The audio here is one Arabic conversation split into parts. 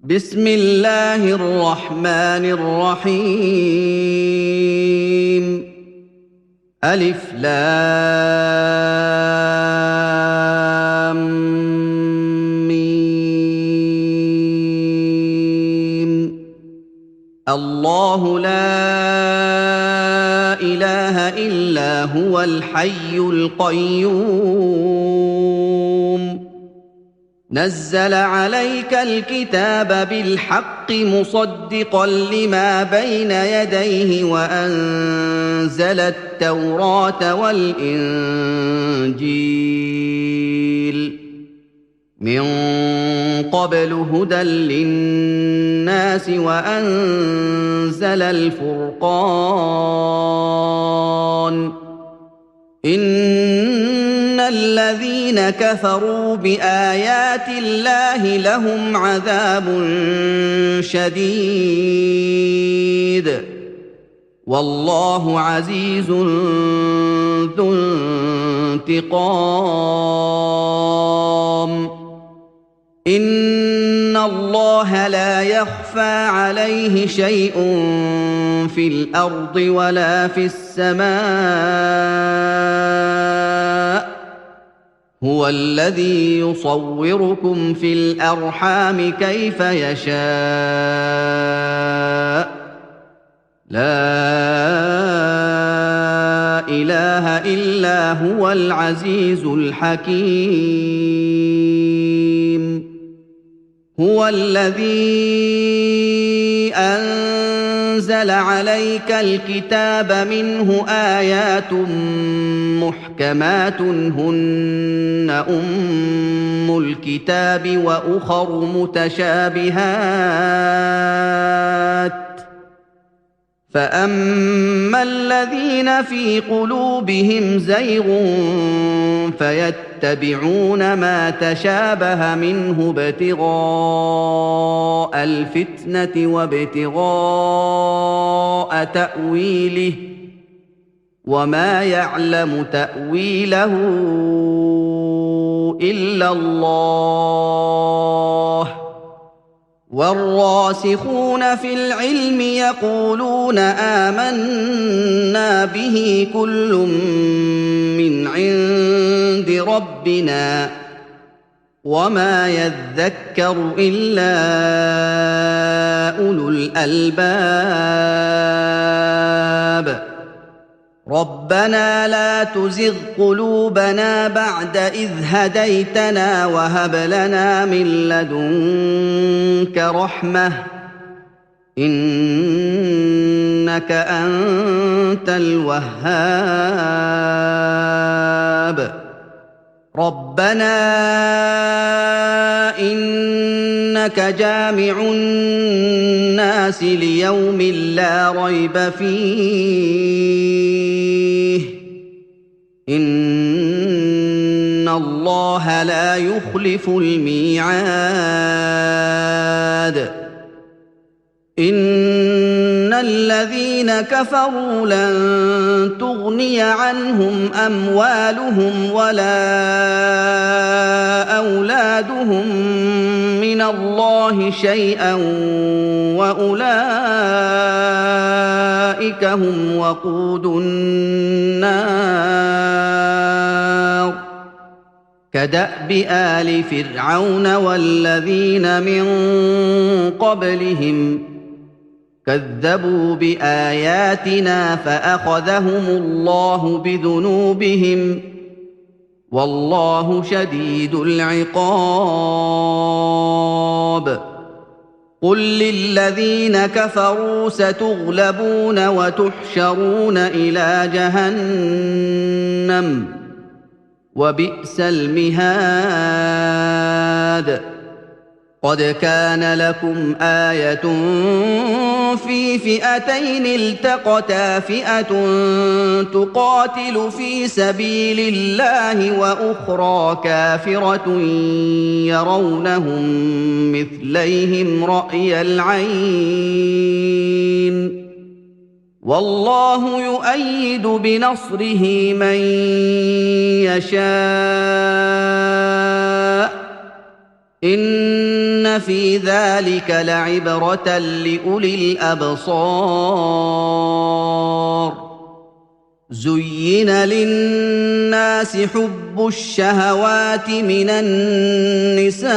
بسم الله الرحمن الرحيم. ألف لام ميم. الله لا إله إلا هو الحي القيوم. نزل عليك الكتاب بالحق مصدقا لما بين يديه وأنزل التوراة والإنجيل من قبل هدى للناس وأنزل الفرقان. إن الذين كفروا بآيات الله لهم عذاب شديد والله عزيز ذو انتقام. إن الله لا يخفى عليه شيء في الأرض ولا في السماء. هو الذي يصوركم في الأرحام كيف يشاء. لا إله إلا هو العزيز الحكيم. هو الذي أنزل عليك الكتاب منه آيات محكمات هن أم الكتاب وأخر متشابهات. فأما الذين في قلوبهم زيغ فيتبعون ما تشابه منه ابتغاء الفتنة وابتغاء تأويله وما يعلم تأويله إلا الله. والراسخون في العلم يقولون آمنا به كل من عند ربنا وما يذكر إلا أولو الألباب. ربنا لا تزغ قلوبنا بعد إذ هديتنا وهب لنا من لدنك رحمة إنك أنت الوهاب. ربنا إنك جامع الناس ليوم لا ريب فيه إن الله لا يخلف الميعاد. إن الذين كفروا لن تغني عنهم أموالهم ولا أولادهم من الله شيئا وأولئك هم وقود النار. كدأب آل فرعون والذين من قبلهم كذبوا بآياتنا فأخذهم الله بذنوبهم والله شديد العقاب. قل للذين كفروا ستغلبون وتحشرون إلى جهنم وبئس المهاد. قد كان لكم آية في فئتين التقتا فئة تقاتل في سبيل الله وأخرى كافرة يرونهم مثليهم رأي العين والله يؤيد بنصره من يشاء إن إن في ذلك لعبرة لأولي الأبصار زين للناس حب الشهوات من النساء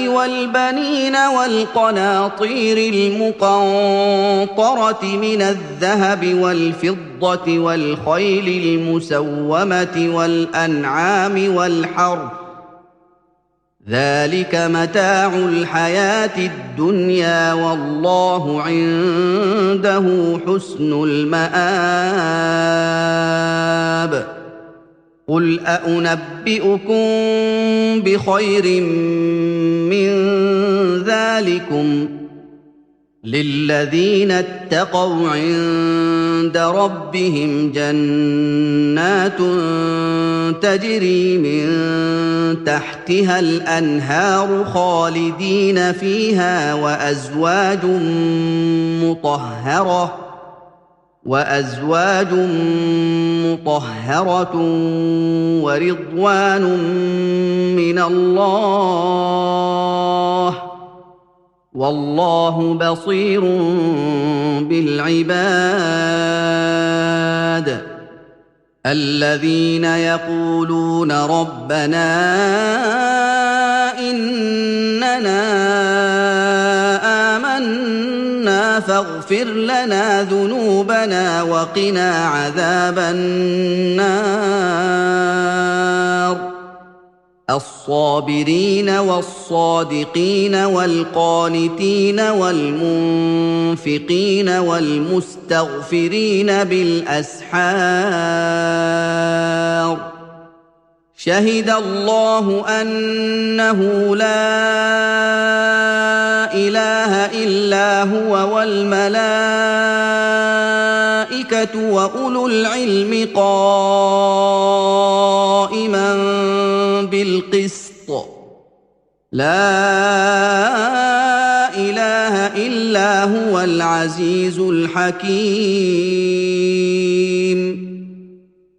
والبنين والقناطير المقنطرة من الذهب والفضة والخيل المسومة والأنعام والحرث ذلك متاع الحياة الدنيا والله عنده حسن المآب قل أنبئكم بخير من ذلكم للذين اتقوا عند ربهم جنات تجري من تحتها الأنهار خالدين فيها وأزواج مطهرة ورضوان من الله والله بصير بالعباد الذين يقولون ربنا إننا آمنا فاغفر لنا ذنوبنا وقنا عذاب النار الصابرين والصادقين والقانتين والمنفقين والمستغفرين بالأسحار شهد الله أنه لا إله إلا هو والملائكة وأولو العلم قائما بالقسط لا إله إلا هو العزيز الحكيم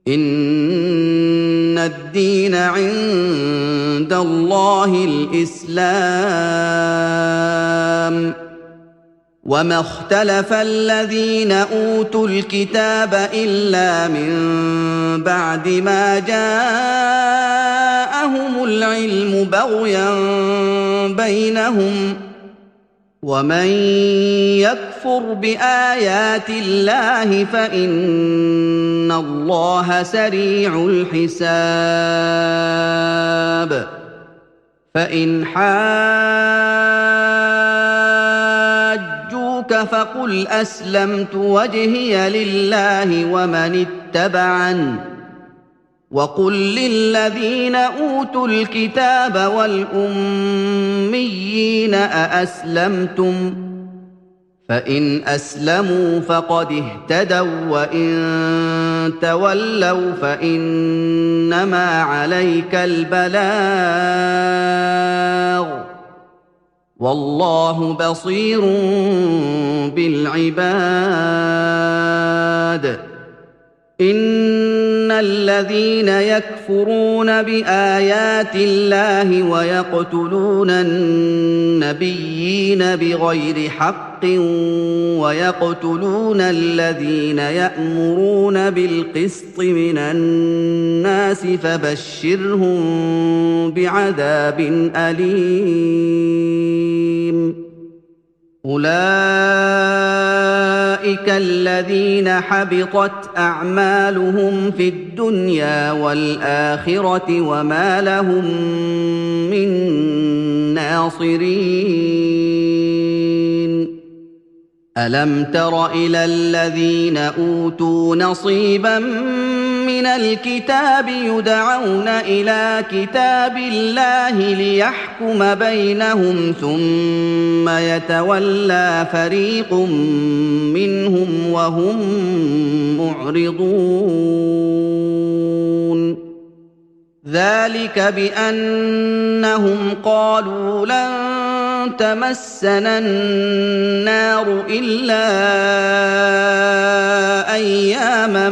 إن الدين عند الله الإسلام وما اختلف الذين أوتوا الكتاب إلا من بعد ما جاءهم العلم بغيا بينهم ومن يكفر بآيات الله فإن الله سريع الحساب فإن حاجوك فقل أسلمت وجهي لله ومن اتبعني وقل للذين أوتوا الكتاب والأميين أأسلمتم فإن أسلموا فقد اهتدوا وإن تولوا فإنما عليك البلاغ والله بصير بالعباد إن الذين يكفرون بآيات الله ويقتلون النبيين بغير حق ويقتلون الذين يأمرون بالقسط من الناس فبشرهم بعذاب أليم أولئك الذين حبطت أعمالهم في الدنيا والآخرة وما لهم من ناصرين ألم تر إلى الذين أوتوا نصيبا من الكتاب يدعون إلى كتاب الله ليحكم بينهم ثم يتولى فريق منهم وهم معرضون ذلك بأنهم قالوا لن تمسنا النار إلا أياما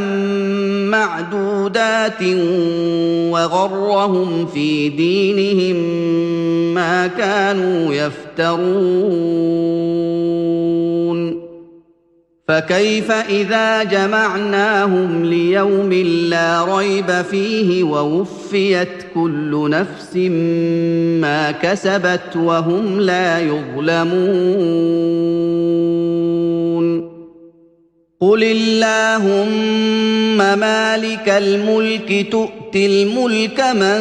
معدودات وغرهم في دينهم ما كانوا يفترون فكيف إذا جمعناهم ليوم لا ريب فيه ووفيت كل نفس ما كسبت وهم لا يظلمون قل اللهم مالك الملك تؤتي الملك من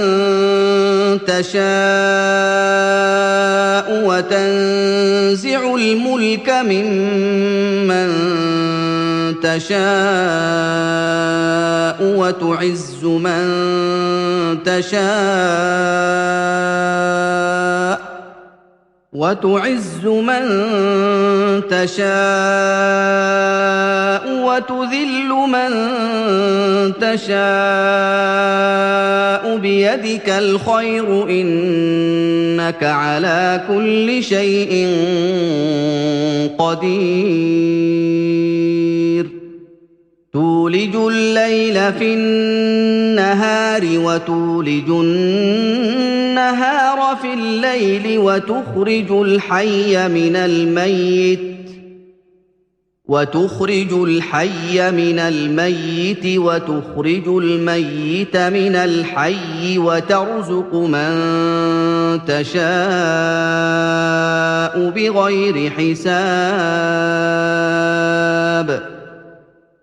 تشاء وتنزع الملك ممن تشاء وتعز من تشاء وتذل من تشاء بيدك الخير إنك على كل شيء قدير تولج الليل في النهار وتولج النهار في الليل وتخرج الحي من الميت وتخرج الميت من الحي وترزق من تشاء بغير حساب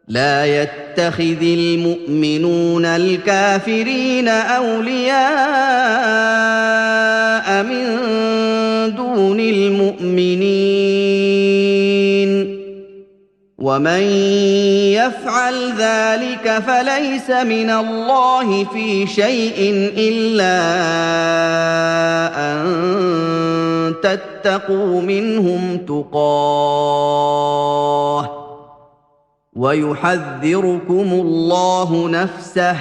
لا يتخذ المؤمنون الكافرين أولياء من دون المؤمنين ومن يفعل ذلك فليس من الله في شيء إلا أن تتقوا منهم تقاه ويحذركم الله نفسه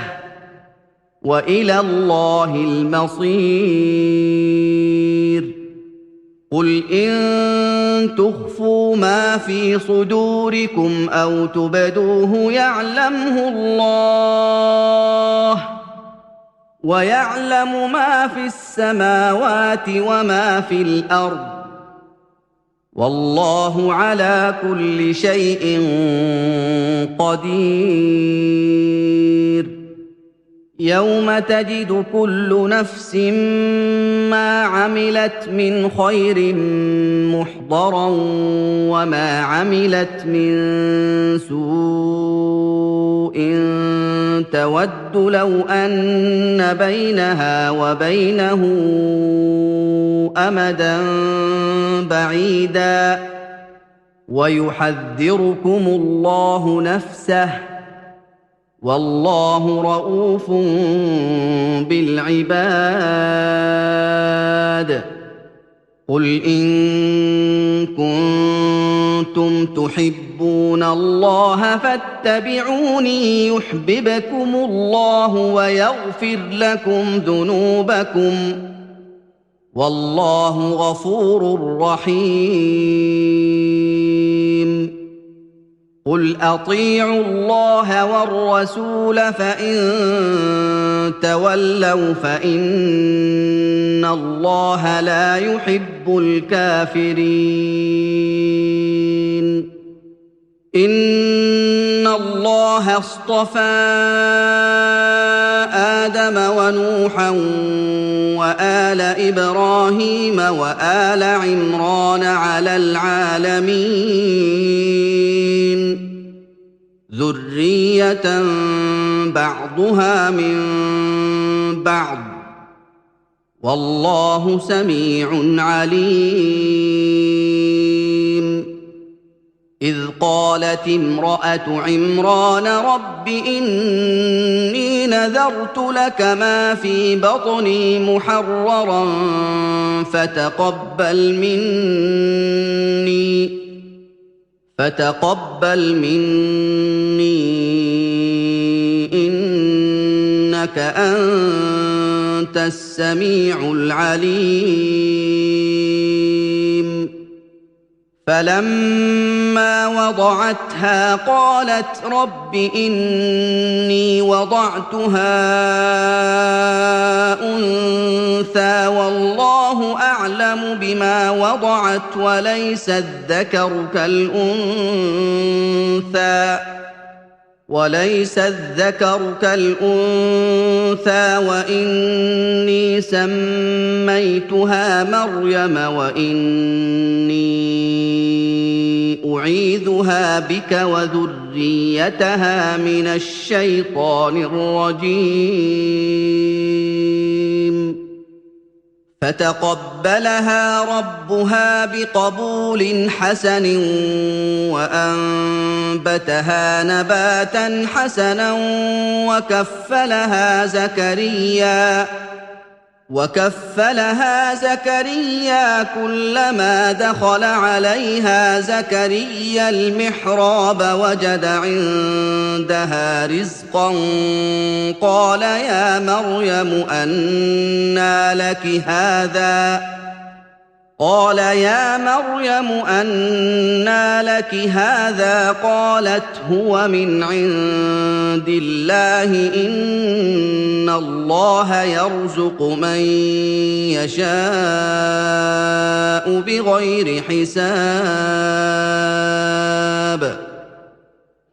وإلى الله المصير قل إن تخفوا ما في صدوركم أو تبدوه يعلمه الله ويعلم ما في السماوات وما في الأرض والله على كل شيء قدير يوم تجد كل نفس ما عملت من خير محضرا وما عملت من سوء تود لو أن بينها وبينه أمدا بعيدا ويحذركم الله نفسه والله رءوف بالعباد قل إن كنتم تحبون الله فاتبعوني يحببكم الله ويغفر لكم ذنوبكم والله غفور رحيم قل أطيعوا الله والرسول فإن تولوا فإن الله لا يحب الكافرين إن الله اصطفى آدم ونوحا وآل إبراهيم وآل عمران على العالمين ذرية بعضها من بعض والله سميع عليم إذ قالت امرأة عمران رب إني نذرت لك ما في بطني محررا فتقبل مني إنك أنت السميع العليم فلما وضعتها قالت رب إني وضعتها أنثى والله أعلم بما وضعت وليس الذكر كالأنثى وإني سميتها مريم وإني أعيذها بك وذريتها من الشيطان الرجيم فتقبلها ربها بقبول حسن وأنبتها نباتا حسنا وكفلها زكريا كلما دخل عليها زكريا المحراب وجد عندها رزقا قال يا مريم أنى لك هذا قالت هو من عند الله إن الله يرزق من يشاء بغير حساب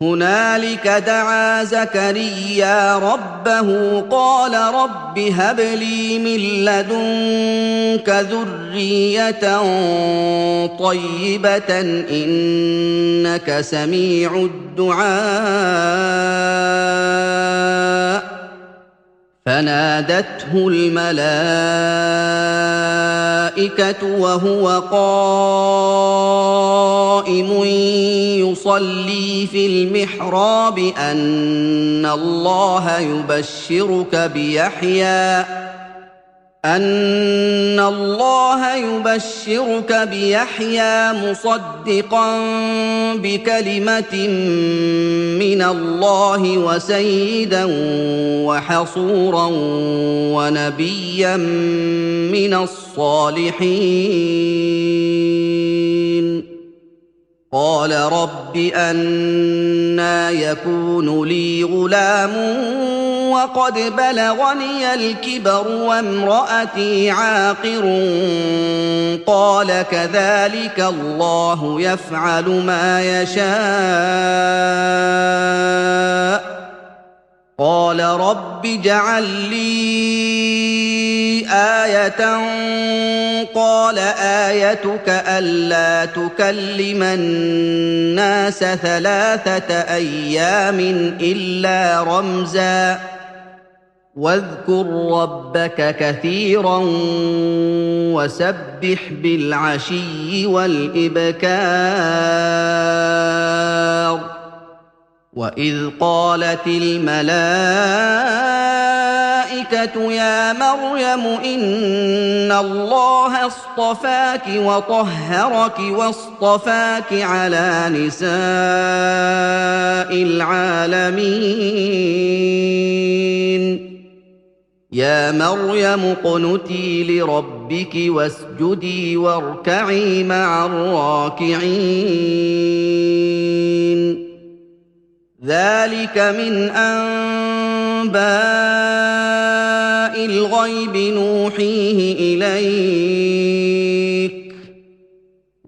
هنالك دعا زكريا ربه قال رب هب لي من لدنك ذرية طيبة إنك سميع الدعاء فنادته الملائكة وهو قائم يصلي في المحراب أن الله يبشرك بيحيى مصدقا بكلمة من الله وسيدا وحصورا ونبيا من الصالحين قال رب أنى يكون لي غلام وقد بلغني الكبر وامرأتي عاقر قال كذلك الله يفعل ما يشاء قال رب اجعل لي آية قال آيتك ألا تكلم الناس 3 أيام إلا رمزا واذكر ربك كثيرا وسبح بالعشي والإبكار وإذ قالت الملائكة يا مريم إن الله اصطفاك وطهرك واصطفاك على نساء العالمين يا مريم اقنتي لربك واسجدي واركعي مع الراكعين ذلك من أنباء الغيب نوحيه إليك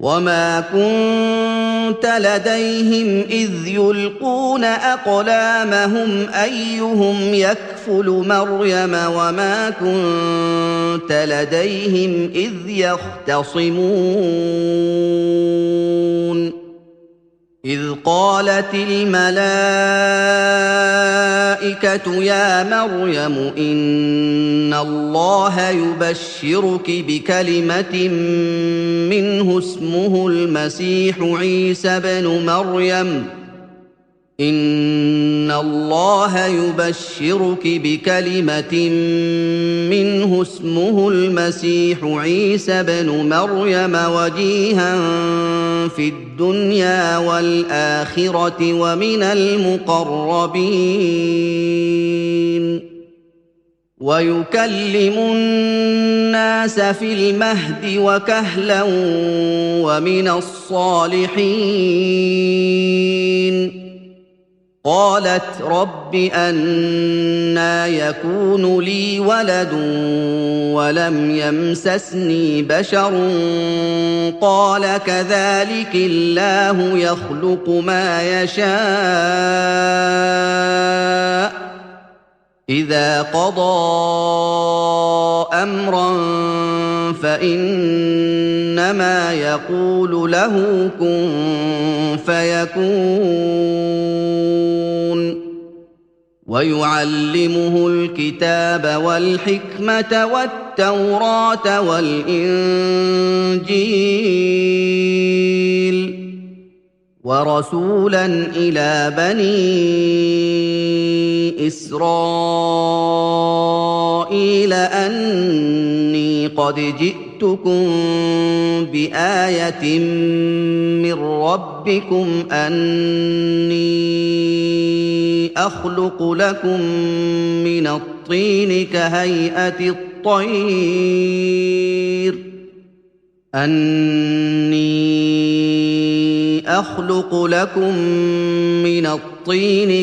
وما كنت لديهم إذ يلقون أقلامهم أيهم يكفل مريم وما كنت لديهم إذ يختصمون إذ قالت الملائكة يا مريم إن الله يبشرك بكلمة منه اسمه المسيح عيسى بن مريم إن الله يبشرك بكلمة منه اسمه المسيح عيسى بن مريم وجيها في الدنيا والآخرة ومن المقربين ويكلم الناس في المهد وكهلا ومن الصالحين. قالت رب أنى يكون لي ولد ولم يمسسني بشر قال كذلك الله يخلق ما يشاء إذا قضى أمرا فإنما يقول له كن فيكون. ويعلمه الكتاب والحكمة والتوراة والإنجيل ورسولا إلى بني إسرائيل أني قد جئتكم بآية من ربكم أني أخلق لكم من الطين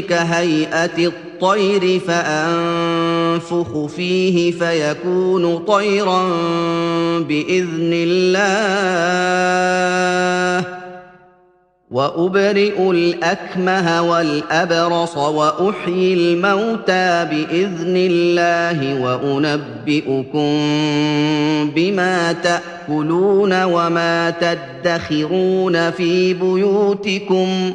كهيئة الطير فأنفخ فيه فيكون طيرا بإذن الله وأبرئ الأكمه والأبرص وأحيي الموتى بإذن الله وأنبئكم بما تأكلون وما تدخرون في بيوتكم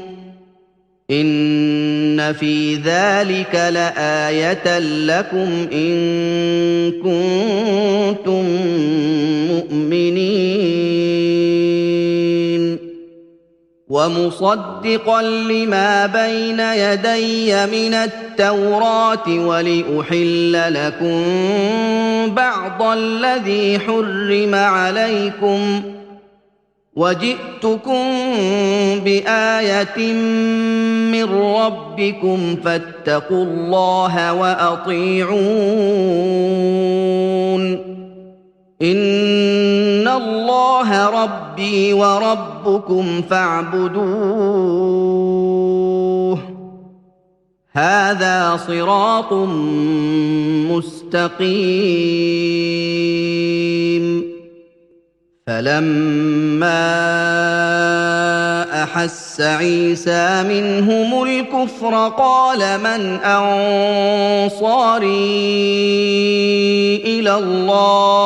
إن في ذلك لآية لكم إن كنتم مؤمنين ومصدقا لما بين يدي من التوراة ولأحل لكم بعض الذي حرم عليكم وجئتكم بآية من ربكم فاتقوا الله وأطيعون إن الله ربي وربكم فاعبدوه هذا صراط مستقيم. فلما أحس عيسى منهم الكفر قال من أنصاري إلى الله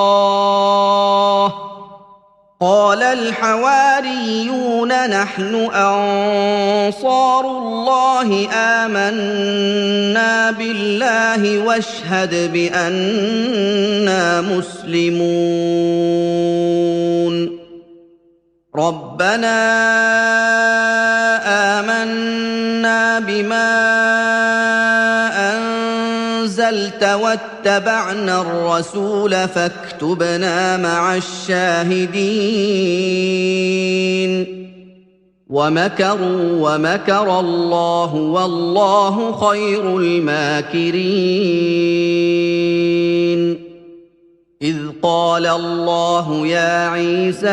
قال الحواريون نحن أنصار الله آمنا بالله واشهد بأننا مسلمون. ربنا آمنا بما أنزلت واتبعنا الرسول فاكتبنا مع الشاهدين. ومكروا ومكر الله والله خير الماكرين. إذ قال الله يا عيسى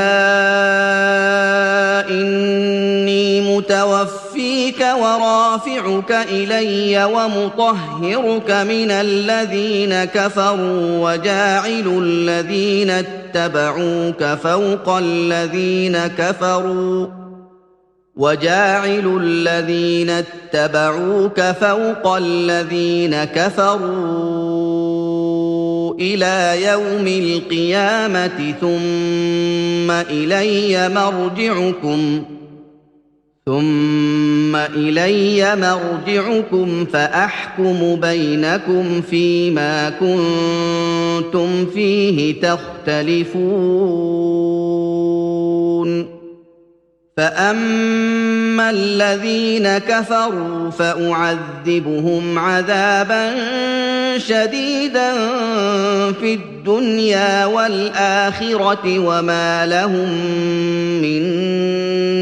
إني متوفيك ورافعك إلي ومطهرك من الذين كفروا وجاعل الذين اتبعوك فوق الذين كفروا إلى يوم القيامة ثم إلي مرجعكم فأحكم بينكم فيما كنتم فيه تختلفون. فأما الذين كفروا فأعذبهم عذابا شديدا في الدنيا والآخرة وما لهم من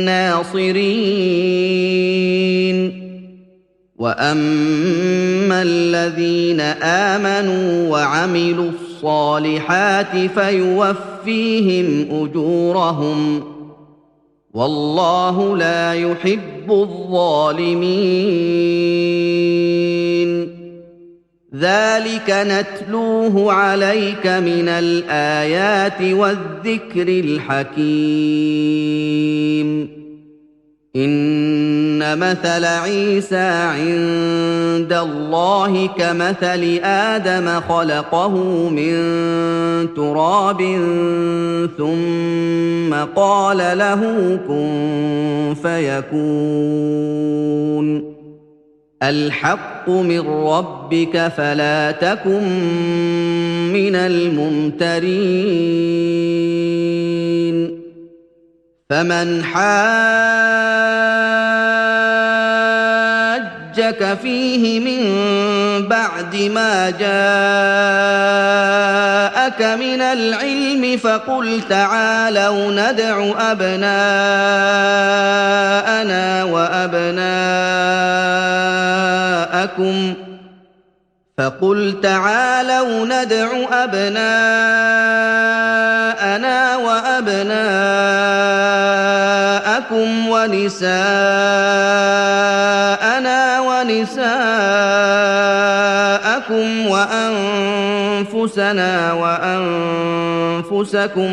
ناصرين. وَأَمَّا الَّذِينَ آمَنُوا وَعَمِلُوا الصَّالِحَاتِ فَيُوَفِّيهِمْ أُجُورَهُمْ ۗ وَاللَّهُ لَا يُحِبُّ الظَّالِمِينَ. ذَلِكَ نَتْلُوهُ عَلَيْكَ مِنَ الْآيَاتِ وَالذِّكْرِ الْحَكِيمِ. إِنَّ مَثَلَ عِيسَىٰ عِندَ اللَّهِ كَمَثَلِ آدَمَ خَلَقَهُ مِن تُرَابٍ ثُمَّ قَالَ لَهُ كُن فَيَكُونُ. الْحَقُّ مِن رَّبِّكَ فَلَا تَكُن مِّنَ الْمُمْتَرِينَ. فَمَنْ حَاجَّكَ فِيهِ مِن بَعْدِ مَا جَاءَكَ مِنَ الْعِلْمِ فَقُلْ تعالوا ندع أبناءنا وأبناءكم ونساءنا ونساءكم وأنفسنا وأنفسكم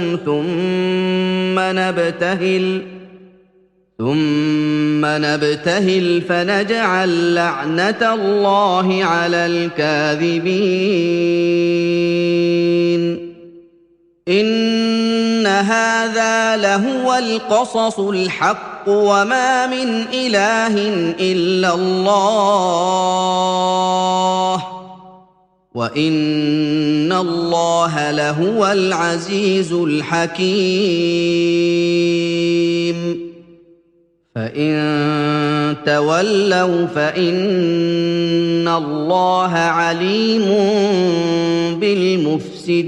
ثم نبتهل فنجعل لعنة الله على الكاذبين. إن هذا لهو القصص الحق وما من إله إلا الله وإن الله لهو العزيز الحكيم. فإن تولوا فإن الله عليم بالمفسدين.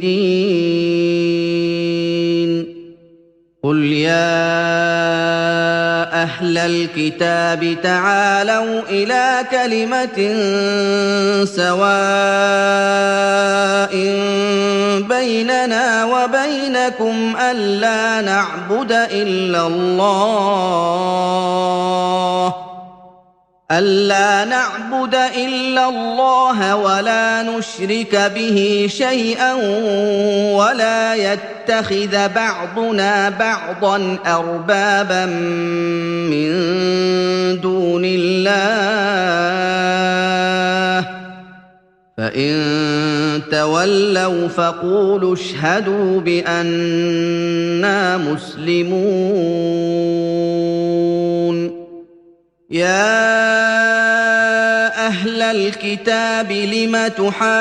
قل يا أهل الكتاب تعالوا إلى كلمة سواء بيننا وبينكم ألا نعبد إلا الله ولا نشرك به شيئا ولا يتخذ بعضنا بعضا أربابا من دون الله. فإن تولوا فقولوا اشهدوا بأننا مسلمون. يا أهل الكتاب لم تحاجون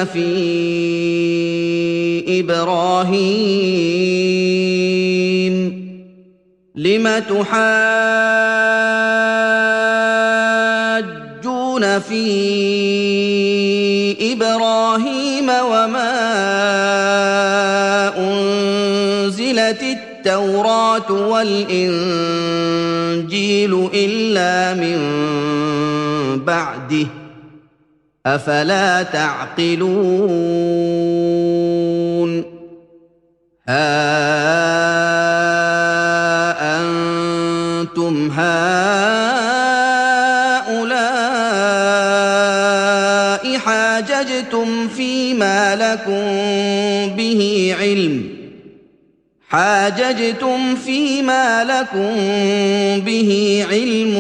في إبراهيم وما أنزلت التوراة والإنجيل إلا من بعده أفلا تعقلون. ها أنتم هؤلاء حاججتم فيما لكم به علم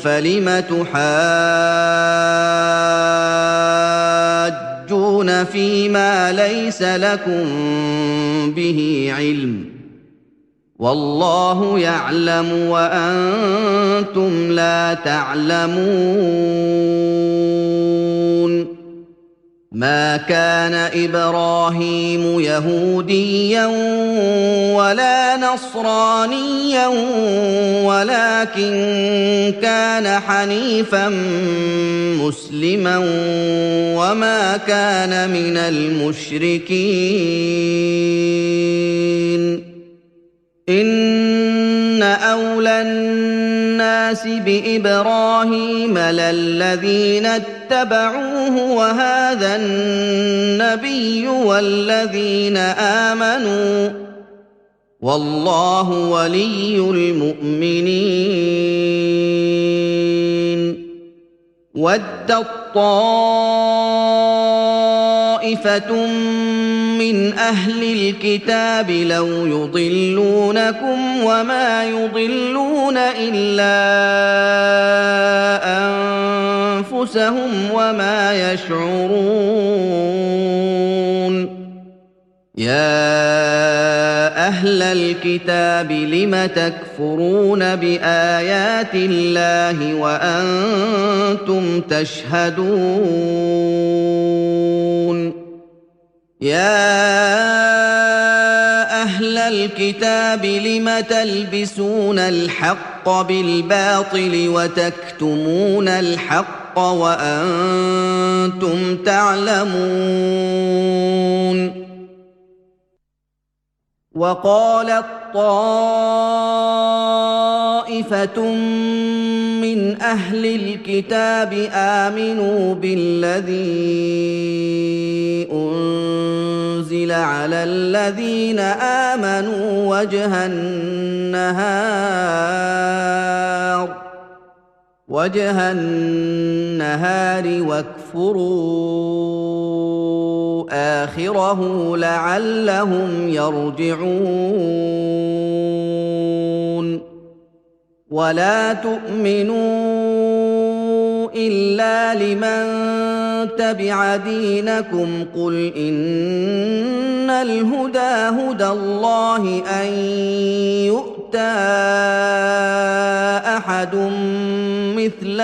فلم تحاجون فيما ليس لكم به علم والله يعلم وأنتم لا تعلمون. ما كان إبراهيم يهوديا ولا نصرانيا ولكن كان حنيفا مسلما وما كان من المشركين. إن أولى الناس بإبراهيم للذين اتبعوه وهذا النبي والذين آمنوا والله ولي المؤمنين ودت طائفة من أهل الكتاب لو يضلونكم وما يضلون إلا أنفسهم وما يشعرون يا أهل الكتاب لم تكفرون بآيات الله وأنتم تشهدون يا أهل الكتاب لم تلبسون الحق بالباطل وتكتمون الحق وأنتم تعلمون وقالت طائفة من أهل الكتاب آمنوا بالذي أنزل على الذين آمنوا وجه النهار واكفروا آخره لعلهم يرجعون ولا تؤمنوا إلا لمن تبع دينكم قل إن الهدى هدى الله أن يؤتى أحد مثل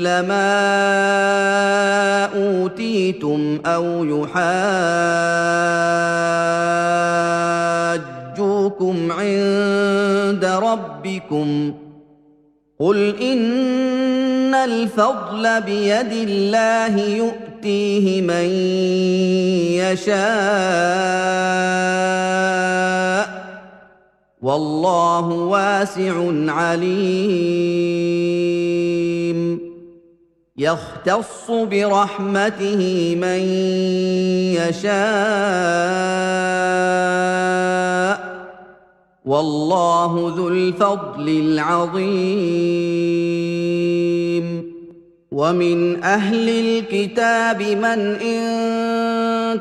ما أوتيتم أو يحاجوكم عند ربكم قل إن الفضل بيد الله يؤتيه من يشاء والله واسع عليم يختص برحمته من يشاء والله ذو الفضل العظيم ومن أهل الكتاب من إن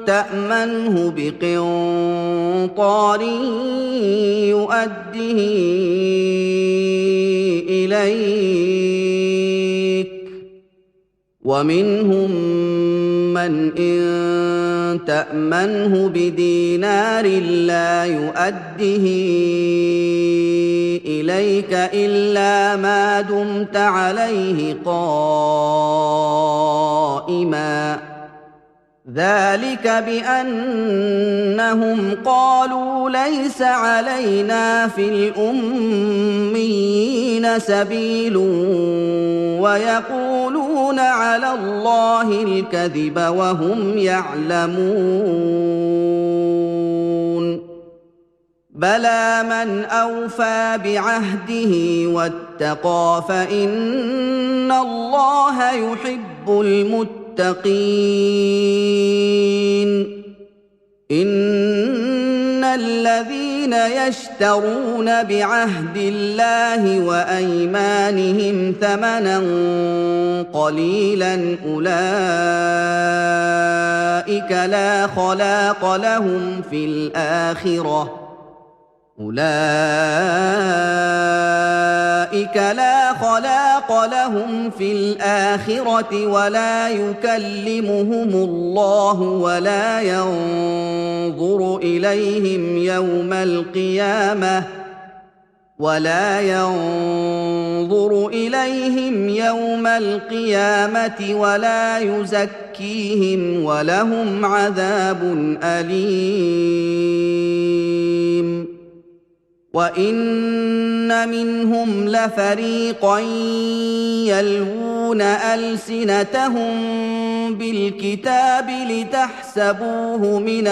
تأمنه بقنطار يؤده إليك ومنهم من إن تأمنه بدينار لا يؤده إليك إلا ما دمت عليه قائما ذلك بأنهم قالوا ليس علينا في الأميين سبيل ويقولون على الله الكذب وهم يعلمون بلى من أوفى بعهده واتقى فإن الله يحب المتقين إن الذين يشترون بعهد الله وأيمانهم ثمنا قليلا أولئك لا خلاق لهم في الآخرة ولا يكلمهم الله ولا ينظر إليهم يوم القيامة ولا يزكيهم ولهم عذاب أليم وَإِنَّ مِنْهُمْ لَفَرِيقًا يَلْوُونَ أَلْسِنَتَهُم بِالْكِتَابِ لِتَحْسَبُوهُ مِنَ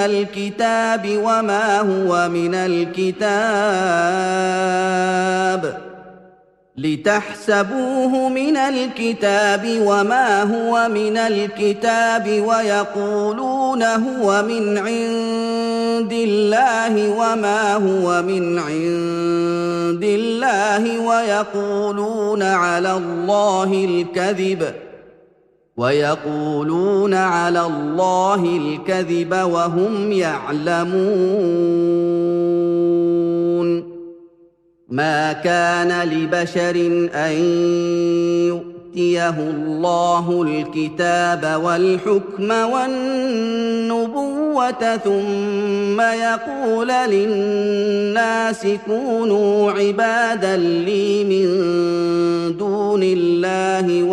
الْكِتَابِ وَمَا هُوَ مِنَ الْكِتَابِ وَيَقُولُونَ هُوَ مِنْ عِندِ اللَّهِ وَمَا هُوَ مِنْ عِندِ اللَّهِ وَيَقُولُونَ عَلَى اللَّهِ الْكَذِبَ وَهُمْ يَعْلَمُونَ مَا كَانَ لِبَشَرٍ أَن يُؤْتِيَهُ اللَّهُ الْكِتَابَ وَالْحُكْمَ وَالنُّبُوَّةَ ثُمَّ يَقُولَ لِلنَّاسِ كُونُوا عِبَادًا لِّي مِن دُونِ اللَّهِ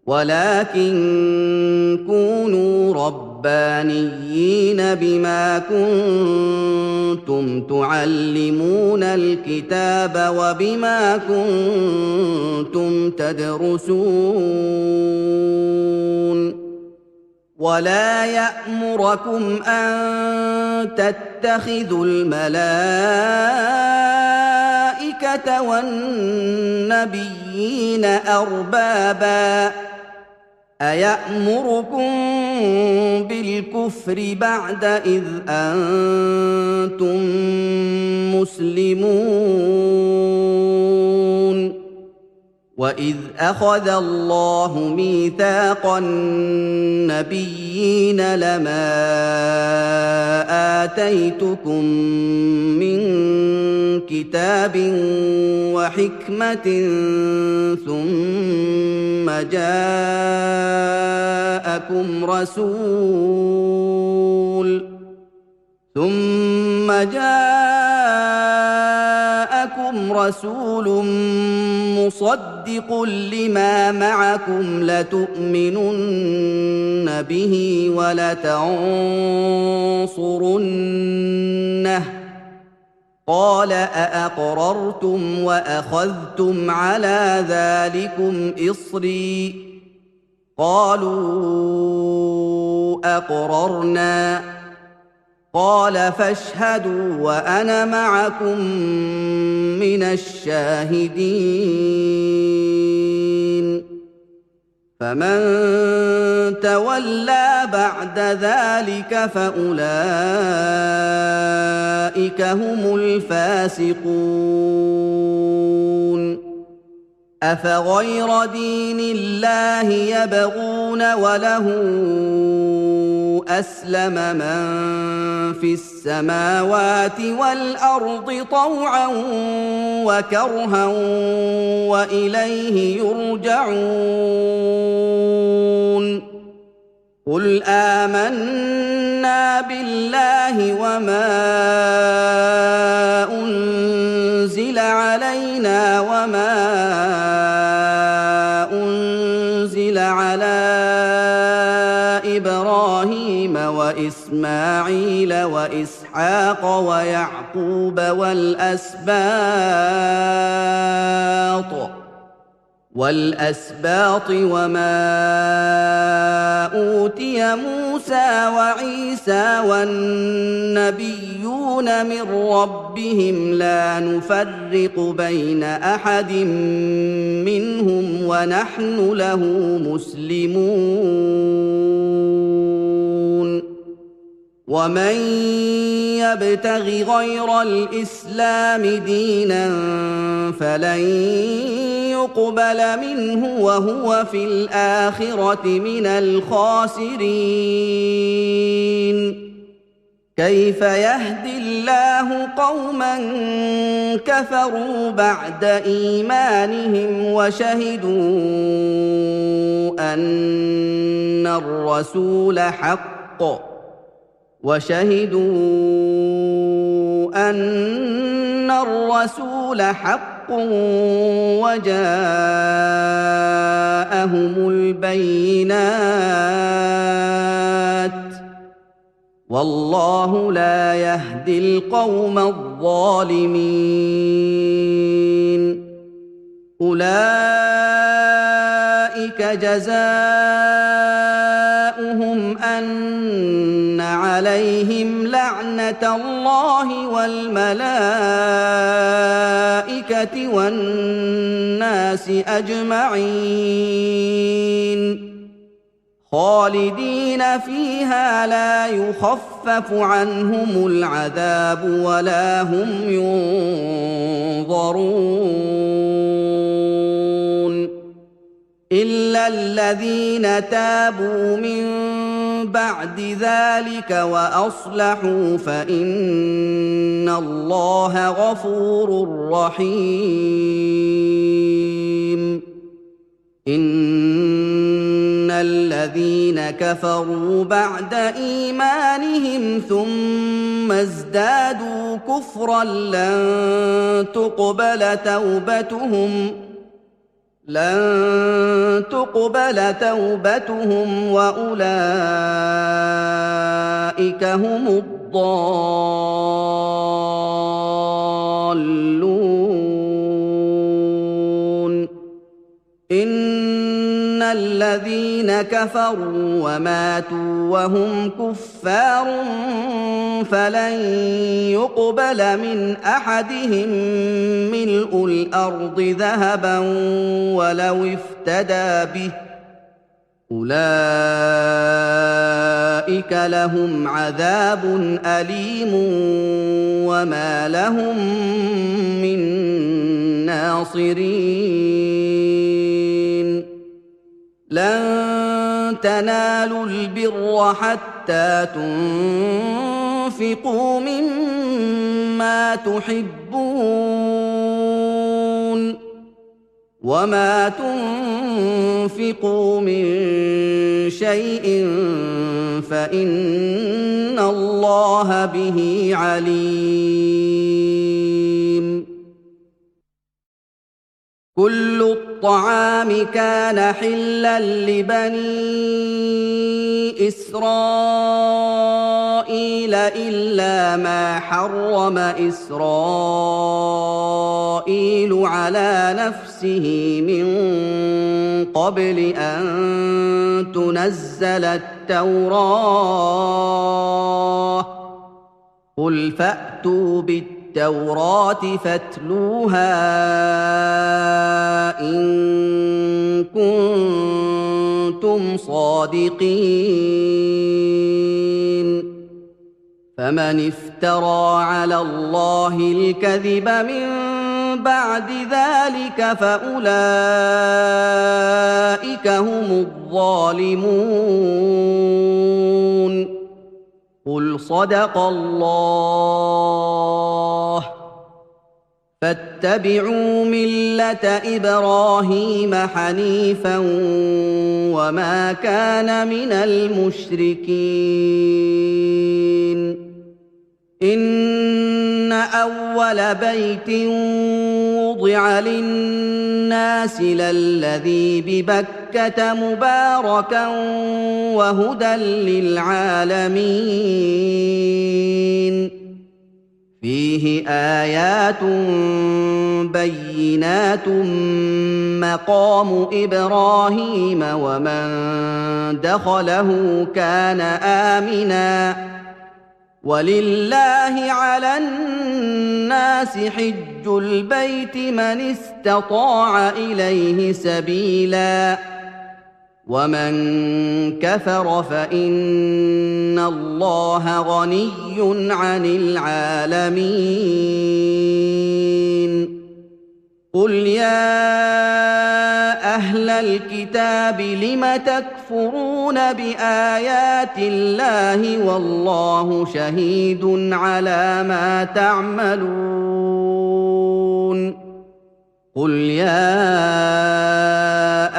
ولكن كونوا ربانيين بما كنتم تعلمون الكتاب وبما كنتم تدرسون ولا يأمركم أن تتخذوا الملائكة والنبيين أربابا أَيَأْمُرُكُم بِالْكُفْرِ بَعْدَ إِذْ أَنتُم مُّسْلِمُونَ وَإِذْ أَخَذَ اللَّهُ مِيثَاقَ النَّبِيِّينَ لَمَا آتَيْتُكُم مِّن كِتَابٍ وَحِكْمَةٍ ثُمَّ جاءكم رسول مصدق لما معكم لتؤمنن به ولتنصرنه قال أأقررتم وأخذتم على ذلكم إصري قالوا أقررنا قال فاشهدوا وأنا معكم من الشاهدين فمن تولى بعد ذلك فأولئك هم الفاسقون أفغير دين الله يبغون وله أسلم من في السماوات والأرض طوعا وكرها وإليه يرجعون قل آمنا بالله وما أنزل علينا وما أنزل على إبراهيم وإسماعيل وإسحاق ويعقوب والأسباط وما أوتي موسى وعيسى والنبيون من ربهم لا نفرق بين أحد منهم ونحن له مسلمون ومن يبتغ غير الإسلام دينا فلن يقبل منه وهو في الآخرة من الخاسرين كيف يهدي الله قوما كفروا بعد إيمانهم وشهدوا أن الرسول حق وجاءهم البينات والله لا يهدي القوم الظالمين أولئك جزاؤهم أن عليهم لعنة الله والملائكة والناس أجمعين خالدين فيها لا يخفف عنهم العذاب ولا هم ينظرون إلا الذين تابوا من بعد ذلك وأصلحوا فإن الله غفور رحيم إن الذين كفروا بعد إيمانهم ثم ازدادوا كفرا لن تقبل توبتهم وأولئك هم الضالون إن الذين كفروا وماتوا وهم كفار فلن يقبل من أحدهم ملء الأرض ذهبا ولو افتدى به أولئك لهم عذاب أليم وما لهم من ناصرين لن تنالوا البر حتى تنفقوا مما تحبون وما تنفقوا من شيء فإن الله به عليم كل الطعام كان حلا لبني إسرائيل إلا ما حرم إسرائيل على نفسه من قبل أن تنزل التوراة قل فأتوا بالتوراة فاتلوها إن كنتم صادقين فمن افترى على الله الكذب من بعد ذلك فأولئك هم الظالمون قل صدق الله فاتبعوا ملة إبراهيم حنيفا وما كان من المشركين إن أول بيت وضع للناس للذي ببكة مباركا وهدى للعالمين فيه آيات بينات مقام إبراهيم ومن دخله كان آمناً ولله على الناس حج البيت من استطاع إليه سبيلا ومن كفر فإن الله غني عن العالمين قل يا أهل الكتاب لم تكفرون بآيات الله والله شهيد على ما تعملون قل يا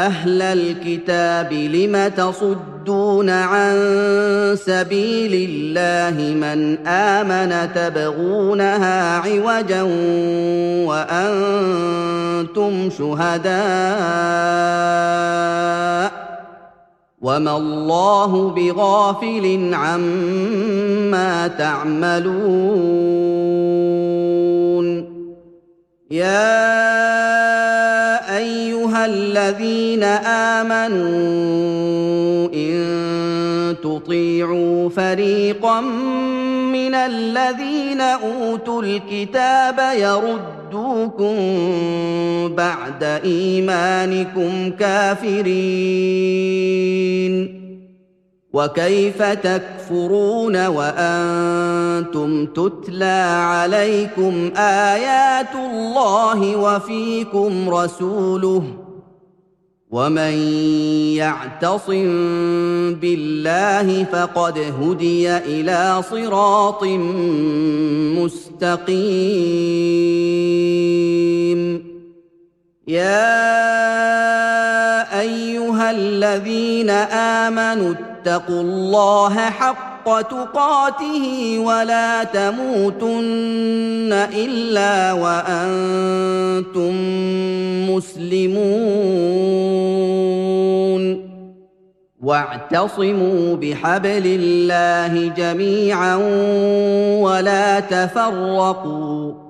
أهل الكتاب لم تصدون عن سبيل الله من آمن تبغونها عوجا وأنتم شهداء وما الله بغافل عما تعملون يا ايها الذين امنوا ان تطيعوا فريقا من الذين اوتوا الكتاب يردوكم بعد ايمانكم كافرين وكيف تكفرون وانتم تتلى عليكم ايات الله وفيكم رسوله ومن يعتصم بالله فقد هدي الى صراط مستقيم يا ايها الذين امنوا اتقوا الله حق تقاته ولا تموتن الا وانتم مسلمون واعتصموا بحبل الله جميعا ولا تفرقوا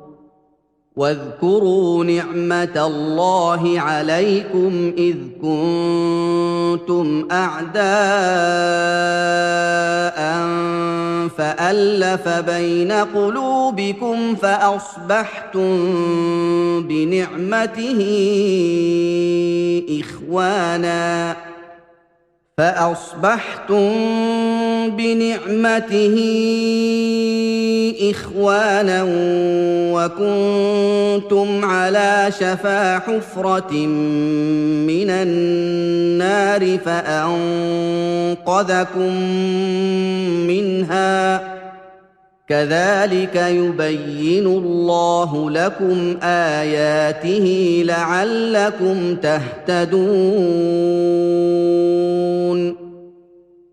واذكروا نعمه الله عليكم اذ كنتم اعداء فالف بين قلوبكم فاصبحتم بنعمته اخوانا وكنتم على شفا حفرة من النار فأنقذكم منها كذلك يبين الله لكم آياته لعلكم تهتدون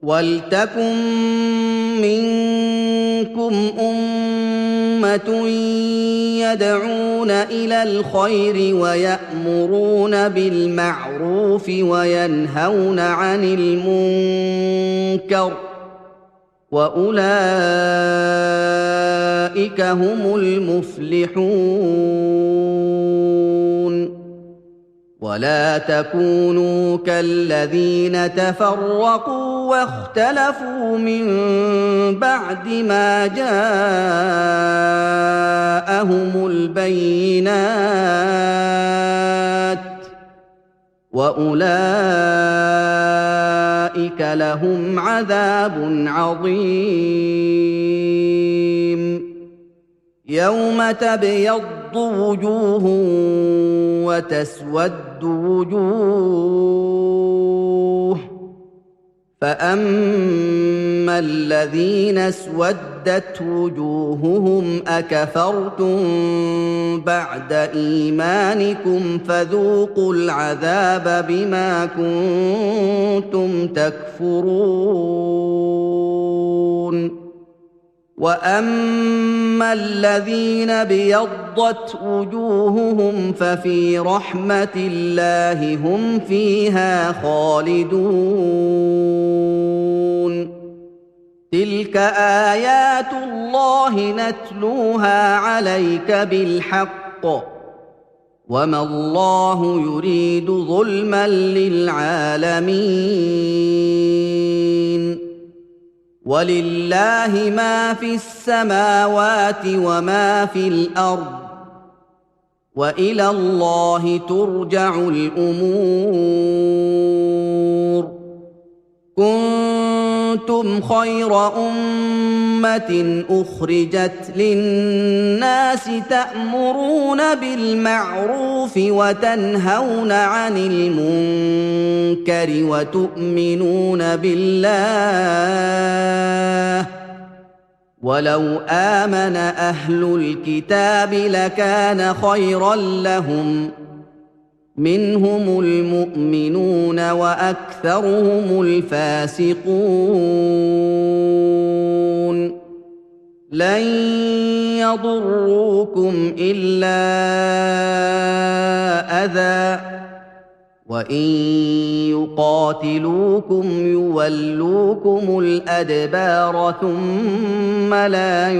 ولتكن منكم أمة يدعون إلى الخير ويأمرون بالمعروف وينهون عن المنكر وأولئك هم المفلحون ولا تكونوا كالذين تفرقوا واختلفوا من بعد ما جاءهم البينات واولئك لهم عذاب عظيم يوم تبيض وجوه وتسود وجوه فاما الذين اسودت وجوههم اكفرتم بعد ايمانكم فذوقوا العذاب بما كنتم تكفرون واما الذين ابيضت وجوههم ففي رحمه الله هم فيها خالدون تلك ايات الله نتلوها عليك بالحق وما الله يريد ظلما للعالمين ولله ما في السماوات وما في الارض والى الله ترجع الامور كنتم خير امه اخرجت للناس تامرون بالمعروف وتنهون عن المنكر وتؤمنون بالله ولو امن اهل الكتاب لكان خيرا لهم منهم المؤمنون واكثرهم الفاسقون لن يضروكم الا اذى وان يقاتلوكم يولوكم الادبار ثم لا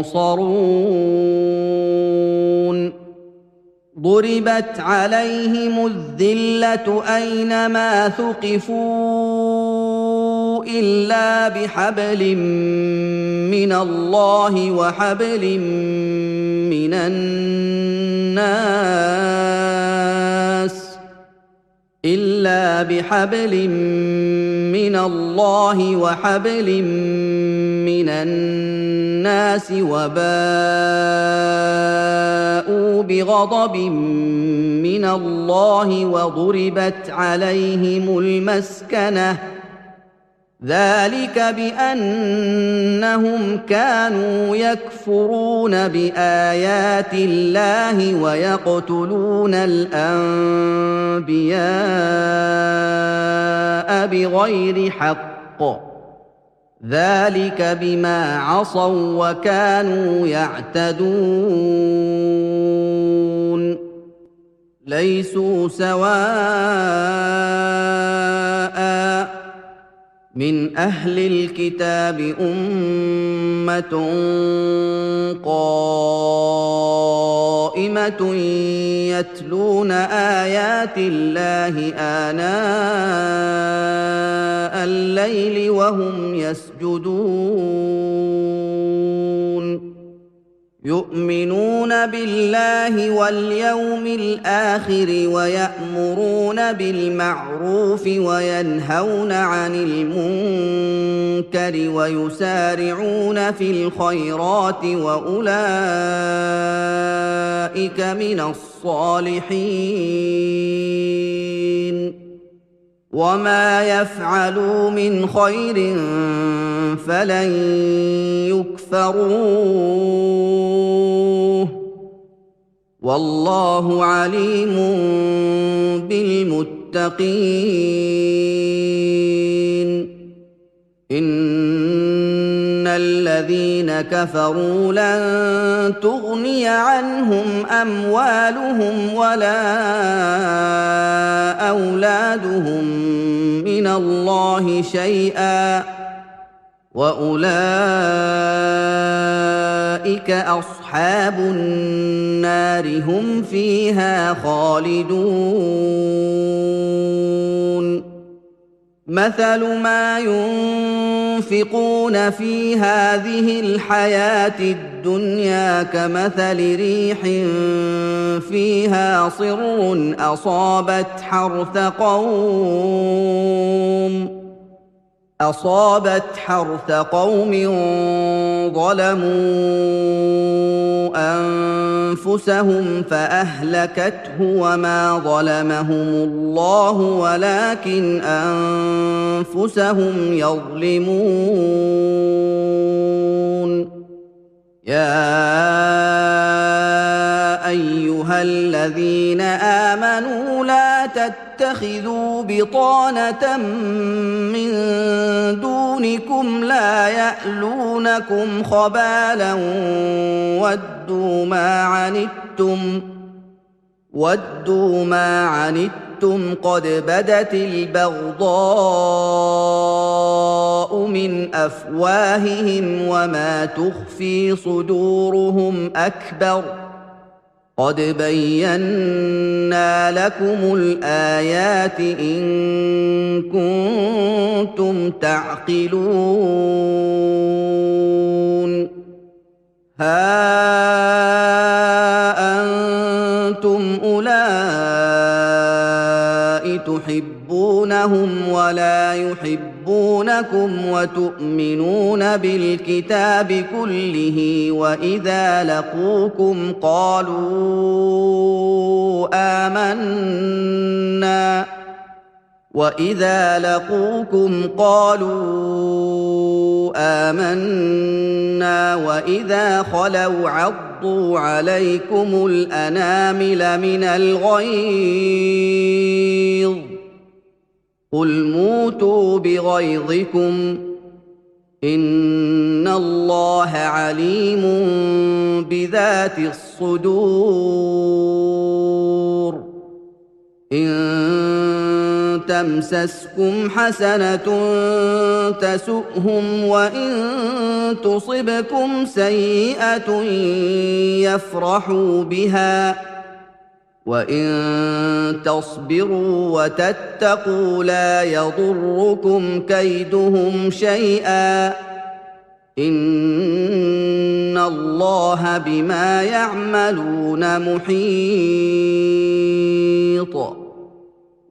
ينصرون ضربت عليهم الذله اينما ثقفوا الا بحبل من الله وحبل من الناس وباءوا بغضب من الله وضربت عليهم المسكنة ذلك بأنهم كانوا يكفرون بآيات الله ويقتلون الأنبياء بغير حق ذلك بما عصوا وكانوا يعتدون ليسوا سواء من أهل الكتاب أمة قائمة يتلون آيات الله آناء الليل وهم يسجدون يؤمنون بالله واليوم الآخر ويأمرون بالمعروف وينهون عن المنكر ويسارعون في الخيرات وأولئك من الصالحين وما يفعلوا من خير فلن يكفروه والله عليم بالمتقين إن الذين كفروا لن تغني عنهم أموالهم ولا أولادهم من الله شيئا وأولئك أصحاب النار هم فيها خالدون مثل ما ينفقون في هذه الحياة الدنيا كمثل ريح فيها صر أصابت حرث قوم ظلموا أنفسهم فأهلكته وما ظلمهم الله ولكن أنفسهم يظلمون يا أيها الذين آمنوا لا تتخذوا بطانة من دونكم لا يألونكم خبالا ودوا ما عنتم قد بدت البغضاء من أفواههم وما تخفي صدورهم أكبر قد بينا لكم الآيات إن كنتم تعقلون ها أنتم أولئك تحبونهم ولا يحبونكم وتؤمنون بالكتاب كله وإذا لقوكم قالوا آمنا وإذا خلوا عضوا عليكم الأنامل من الغيظ قل موتوا بغيظكم إن الله عليم بذات الصدور إن تمسسكم حسنة تسؤهم وإن تصبكم سيئة يفرحوا بها وإن تصبروا وتتقوا لا يضركم كيدهم شيئا إن الله بما يعملون محيط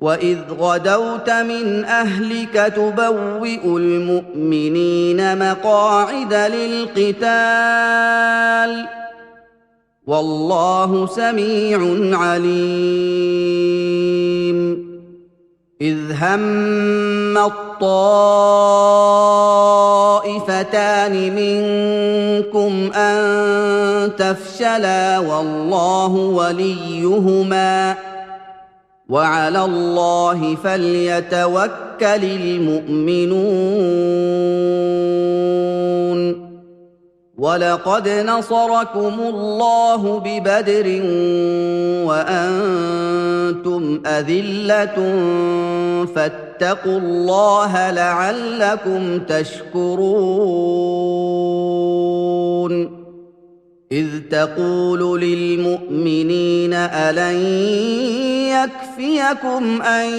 وإذ غدوت من أهلك تبوئ المؤمنين مقاعد للقتال والله سميع عليم إذ هم الطائفتان منكم أن تفشلا والله وليهما وعلى الله فليتوكل المؤمنون ولقد نصركم الله ببدر وأنتم أذلة فاتقوا الله لعلكم تشكرون إذ تقول للمؤمنين ألن يكفيكم أن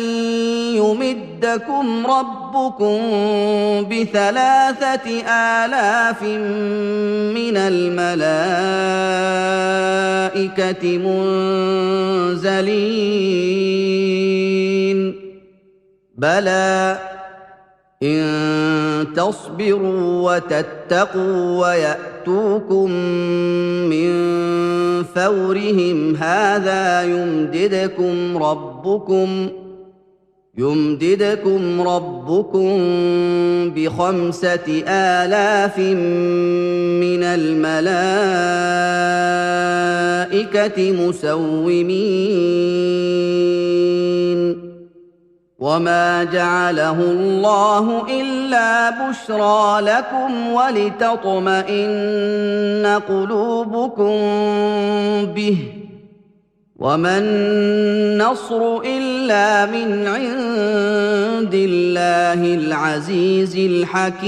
يمدكم ربكم ب3,000 من الملائكة منزلين بلى إن تصبروا وتتقوا ويأتوكم من فورهم هذا يمددكم ربكم ب5,000 من الملائكة مسومين وما جعله الله إلا بشرى لكم ولتطمئن قلوبكم به وما النصر إلا من عند الله العزيز الحكيم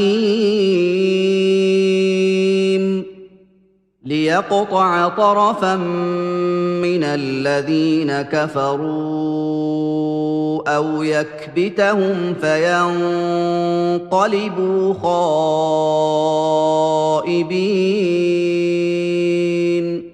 ليقطع طرفا من الذين كفروا أو يكبتهم فينقلبوا خائبين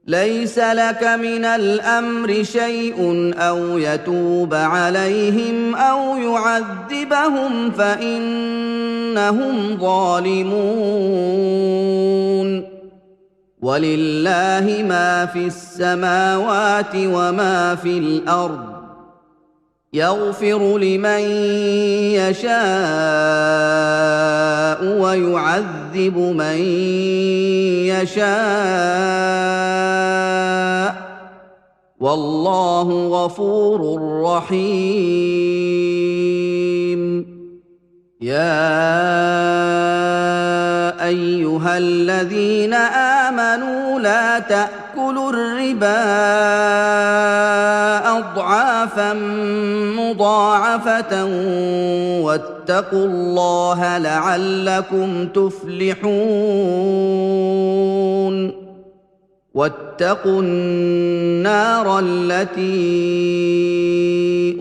ليس لك من الأمر شيء أو يتوب عليهم أو يعذبهم فإنهم ظالمون ولله ما في السماوات وما في الأرض يغفر لمن يشاء ويعذب من يشاء والله غفور رحيم يا أيها الذين آمنوا لا تأكلوا الربا أضعافا مضاعفة واتقوا الله لعلكم تفلحون واتقوا النار التي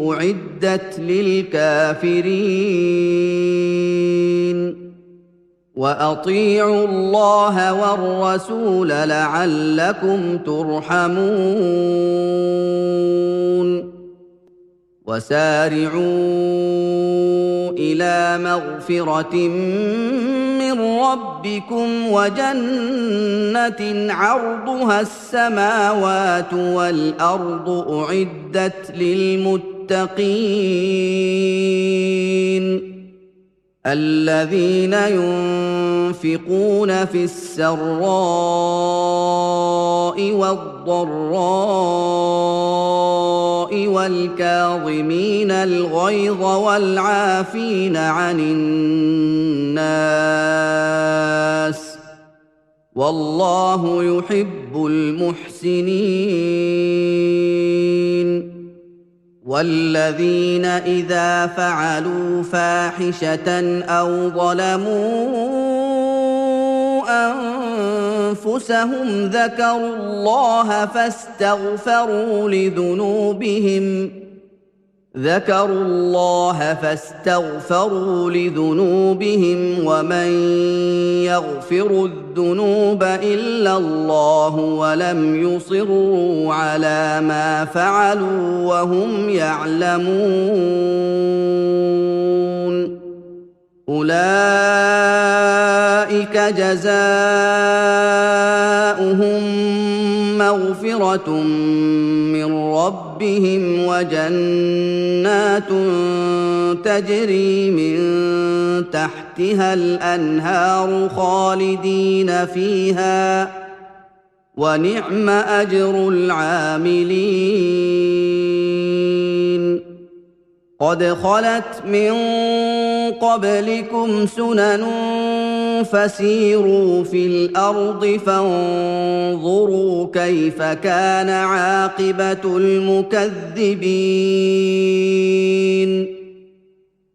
أعدت للكافرين وأطيعوا الله والرسول لعلكم ترحمون وسارعوا إلى مغفرة من ربكم وجنة عرضها السماوات والأرض أعدت للمتقين الذين ينفقون في السراء والضراء والكاظمين الغيظ والعافين عن الناس والله يحب المحسنين والذين إذا فعلوا فاحشة أو ظلموا أنفسهم ذكروا الله فاستغفروا لذنوبهم ومن يغفر الذنوب إلا الله ولم يصروا على ما فعلوا وهم يعلمون أولئك جزاؤهم مغفرة من ربهم وجنات تجري من تحتها الأنهار خالدين فيها ونعم أجر العاملين قد خلت من قبلكم سنن فسيروا في الأرض فانظروا كيف كان عاقبة المكذبين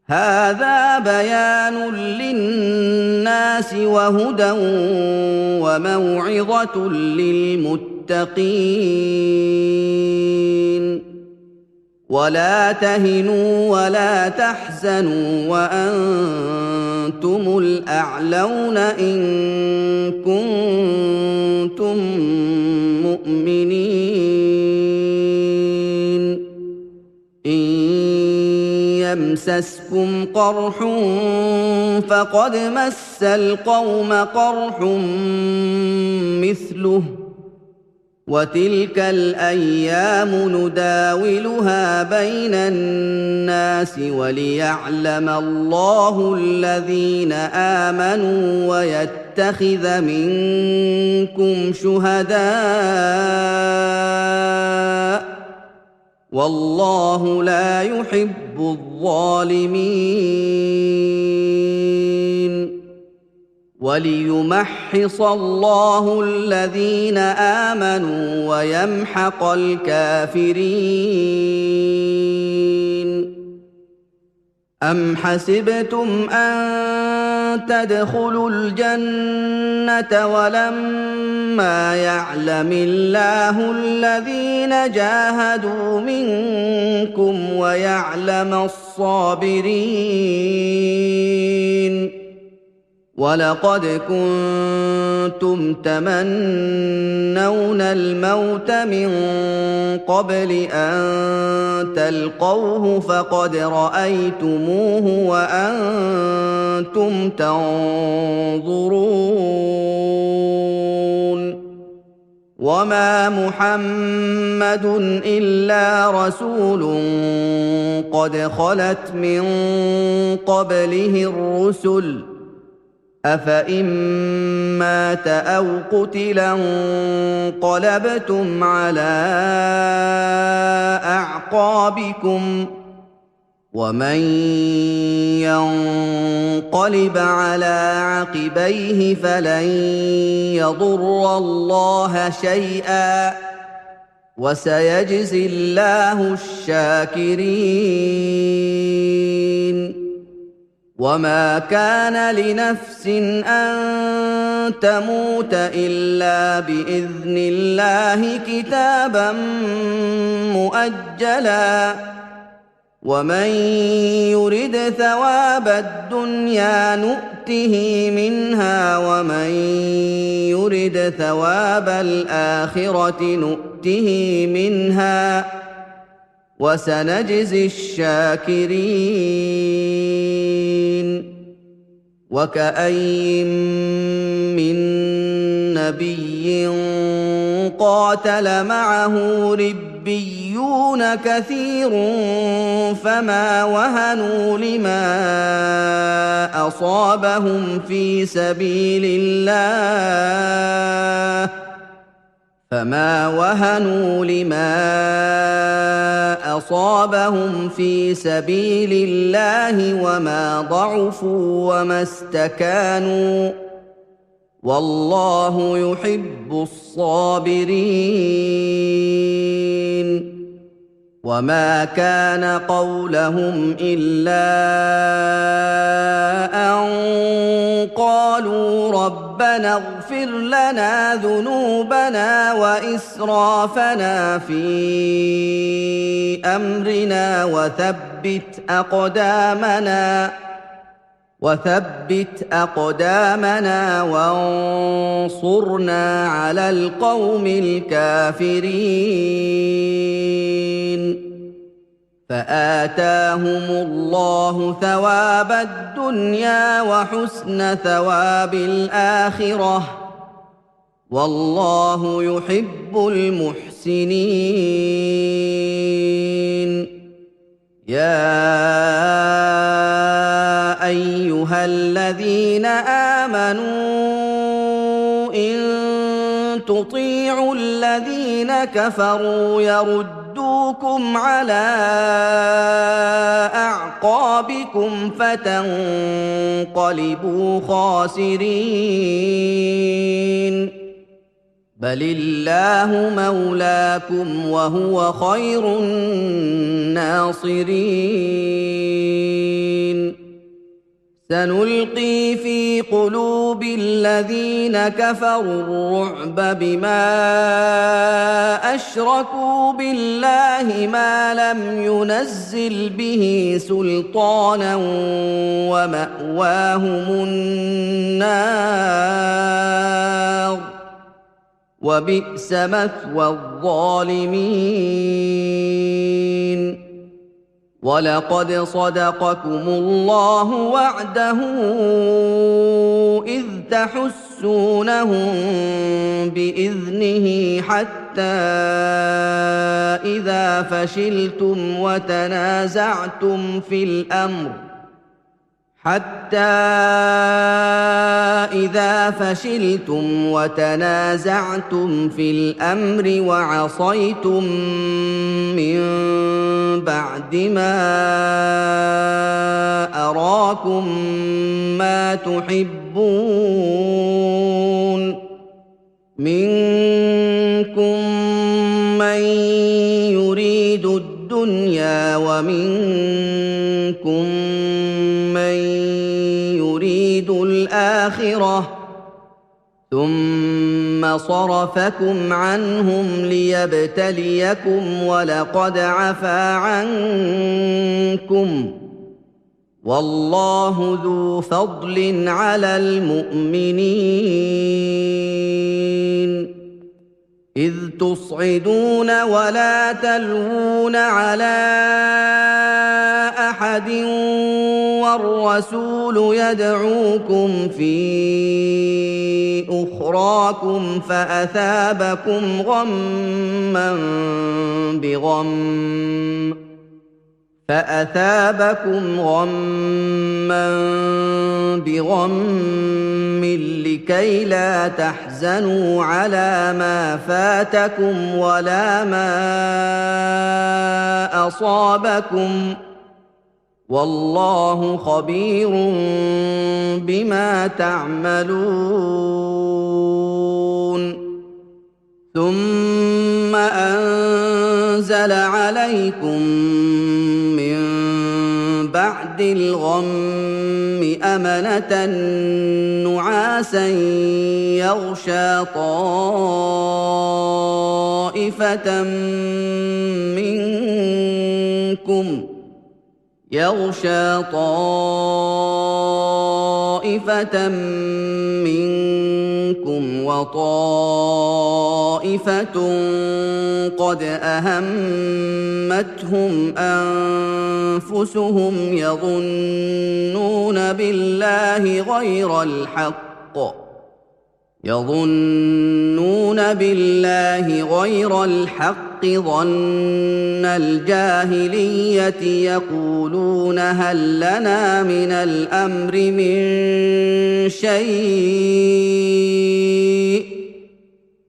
هذا بيان للناس وهدى وموعظة للمتقين ولا تهنوا ولا تحزنوا وأنتم الأعلون إن كنتم مؤمنين إن يمسسكم قرح فقد مس القوم قرح مثله وتلك الأيام نداولها بين الناس وليعلم الله الذين آمنوا ويتخذ منكم شهداء والله لا يحب الظالمين وليمحص الله الذين آمنوا ويمحق الكافرين أم حسبتم أن تدخلوا الجنة ولما يعلم الله الذين جاهدوا منكم ويعلم الصابرين ولقد كنتم تمنون الموت من قبل أن تلقوه فقد رأيتموه وأنتم تنظرون وما محمد إلا رسول قد خلت من قبله الرسل أفإن مات أو قتلا انقلبتم على أعقابكم ومن ينقلب على عقبيه فلن يضر الله شيئا وسيجزي الله الشاكرين وما كان لنفس أن تموت إلا بإذن الله كتابا مؤجلا ومن يرد ثواب الدنيا نؤته منها ومن يرد ثواب الآخرة نؤته منها وسنجزي الشاكرين وكأين من نبي قاتل معه ربيون كثير فما وهنوا لما أصابهم في سبيل الله وما ضعفوا وما استكانوا والله يحب الصابرين وما كان قولهم إلا أن قالوا ربنا اغفر لنا ذنوبنا وإسرافنا في أمرنا وثبت أقدامنا وانصرنا على القوم الكافرين فآتاهم الله ثواب الدنيا وحسن ثواب الآخرة والله يحب المحسنين يا أيها الذين آمنوا إن تطيعوا الذين كفروا يردوكم على أعقابكم فتنقلبوا خاسرين بل الله مولاكم وهو خير الناصرين سنلقي في قلوب الذين كفروا الرعب بما أشركوا بالله ما لم ينزل به سلطانا ومأواهم النار وبئس مثوى الظالمين ولقد صدقكم الله وعده إذ تحسونهم بإذنه حتى إذا فشلتم وتنازعتم في الأمر وعصيتم من بعد ما أراكم ما تحبون منكم من يريد الدنيا ومنكم من يريد الآخرة ثم صرفكم عنهم ليبتليكم ولقد عفا عنكم والله ذو فضل على المؤمنين إذ تصعدون ولا تلوون على أحد والرسول يدعوكم في أخراكم فأثابكم غما بغم لكي لا تحزنوا على ما فاتكم ولا ما أصابكم والله خبير بما تعملون ثم أنزل عليكم من بعد الغم أمنة نعاسا يغشى طائفة منكم وطائفة قد أهمتهم أنفسهم يظنون بالله غير الحق ظن الجاهلية يقولون هل لنا من الأمر من شيء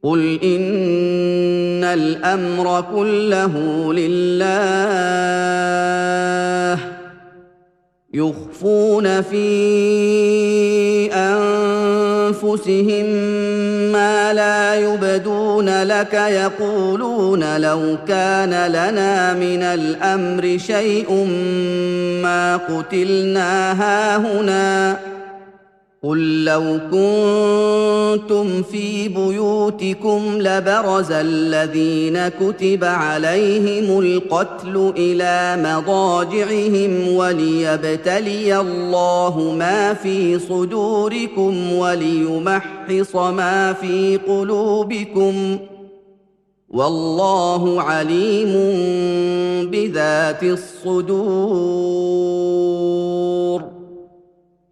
قل إن الأمر كله لله يخفون في أنفسهم ما لا يبدون لك يقولون لو كان لنا من الأمر شيء ما قتلنا هاهنا قل لو كنتم في بيوتكم لبرز الذين كتب عليهم القتل إلى مضاجعهم وليبتلي الله ما في صدوركم وليمحص ما في قلوبكم والله عليم بذات الصدور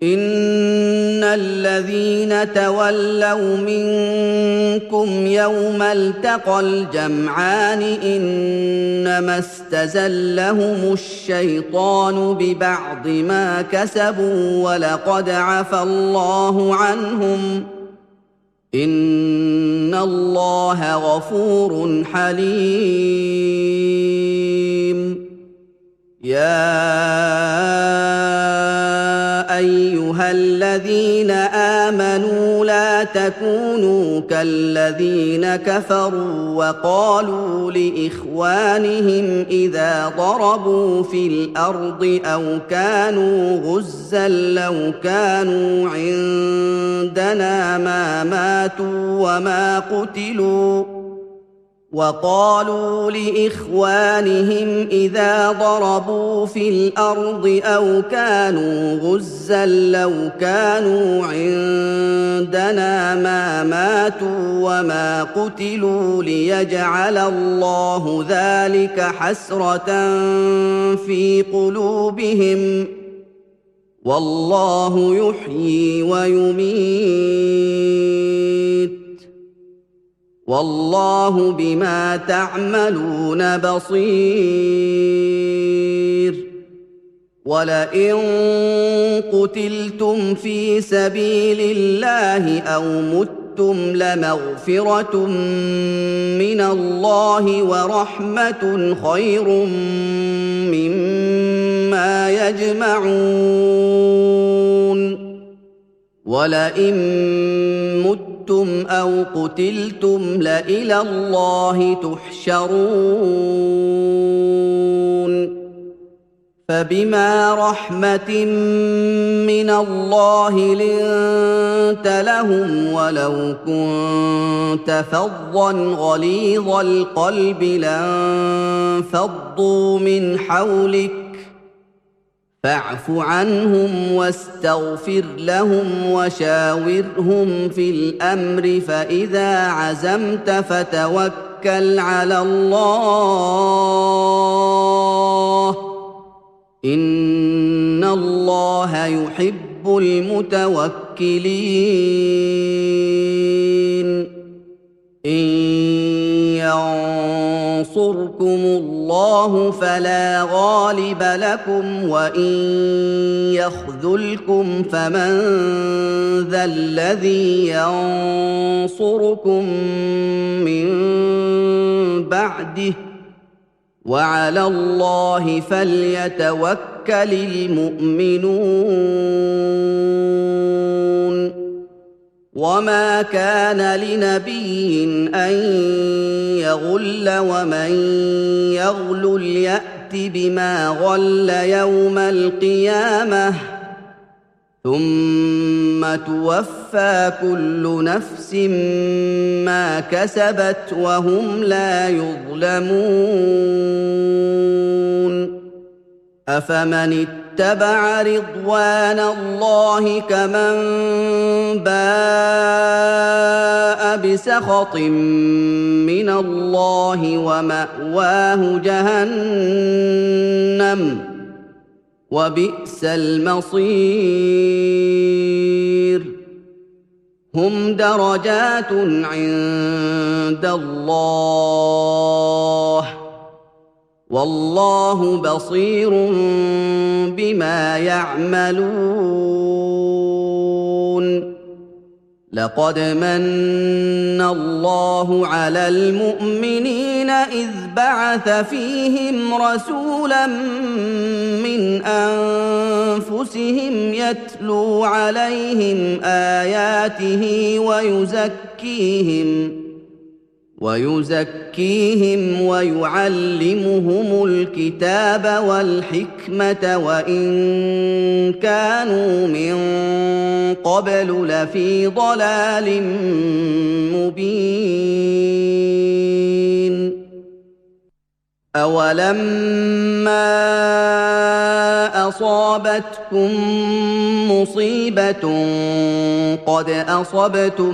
إن الذين تولوا منكم يوم التقى الجمعان إنما استزلهم الشيطان ببعض ما كسبوا ولقد عفى الله عنهم إن الله غفور حليم يا أيها الذين آمنوا لا تكونوا كالذين كفروا وقالوا لإخوانهم إذا ضربوا في الأرض أو كانوا غزا لو كانوا عندنا ما ماتوا وما قتلوا وقالوا لإخوانهم إذا ضربوا في الأرض أو كانوا غزا لو كانوا عندنا ما ماتوا وما قتلوا ليجعل الله ذلك حسرة في قلوبهم والله يحيي ويميت والله بما تعملون بصير ولئن قتلتم في سبيل الله أو متم لمغفرة من الله ورحمة خير مما يجمعون ولئن متم أو قتلتم لإلى الله تحشرون فبما رحمة من الله لنت لهم ولو كنت فظا غليظ القلب لانفضوا من حولك فاعف عنهم واستغفر لهم وشاورهم في الأمر فإذا عزمت فتوكل على الله إن الله يحب المتوكلين إن ينصركم الله فلا غالب لكم وإن يخذلكم فمن ذا الذي ينصركم من بعده وعلى الله فليتوكل المؤمنون وما كان لنبي أن يغل ومن يغل يأت بما غل يوم القيامة ثم توفى كل نفس ما كسبت وهم لا يظلمون أفمن اتبع رضوان الله كمن باء بسخط من الله ومأواه جهنم وبئس المصير هم درجات عند الله والله بصير بما يعملون لقد من الله على المؤمنين إذ بعث فيهم رسولا من أنفسهم يتلو عليهم آياته ويزكيهم ويعلمهم الكتاب والحكمة وإن كانوا من قبل لفي ضلال مبين أولما أصابتكم مصيبة قد أصبتم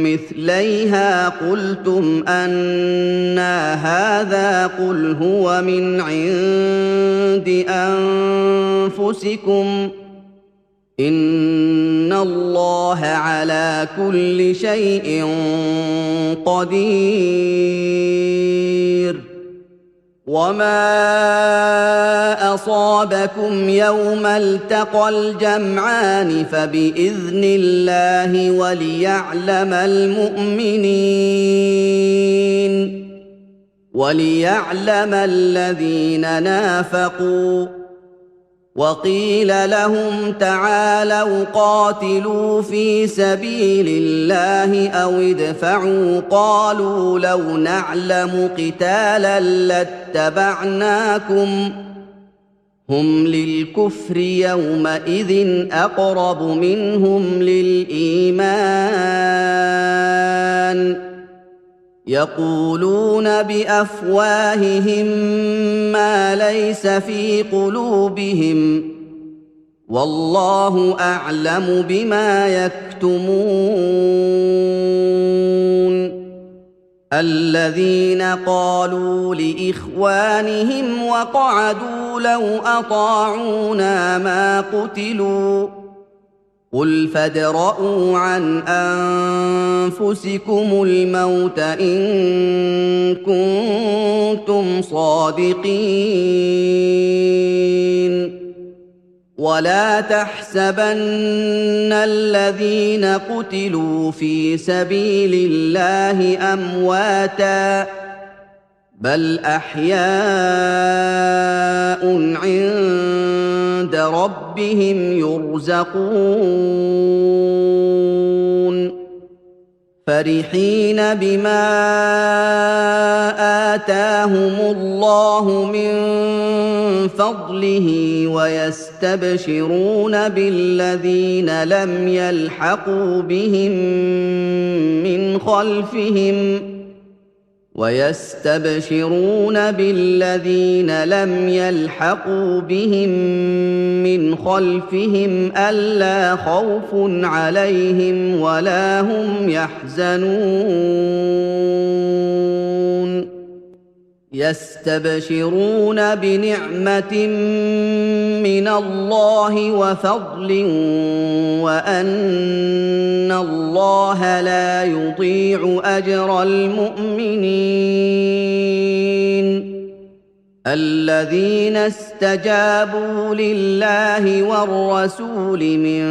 مثليها قلتم أنى هذا قل هو من عند أنفسكم إن الله على كل شيء قدير وما أصابكم يوم التقى الجمعان فبإذن الله وليعلم الذين نافقوا وقيل لهم تعالوا قاتلوا في سبيل الله أو ادفعوا قالوا لو نعلم قتالا لاتبعناكم هم للكفر يومئذ أقرب منهم للإيمان يقولون بأفواههم ما ليس في قلوبهم والله أعلم بما يكتمون الذين قالوا لإخوانهم وقعدوا لو أطاعونا ما قتلوا قل فادرءوا عن أنفسكم الموت إن كنتم صادقين ولا تحسبن الذين قتلوا في سبيل الله أمواتاً بل أحياء عند ربهم يرزقون فرحين بما آتاهم الله من فضله ويستبشرون بالذين لم يلحقوا بهم من خلفهم ألا خوف عليهم ولا هم يحزنون يستبشرون بنعمة من الله وفضل وأن الله لا يضيع أجر المؤمنين الذين استجابوا لله والرسول من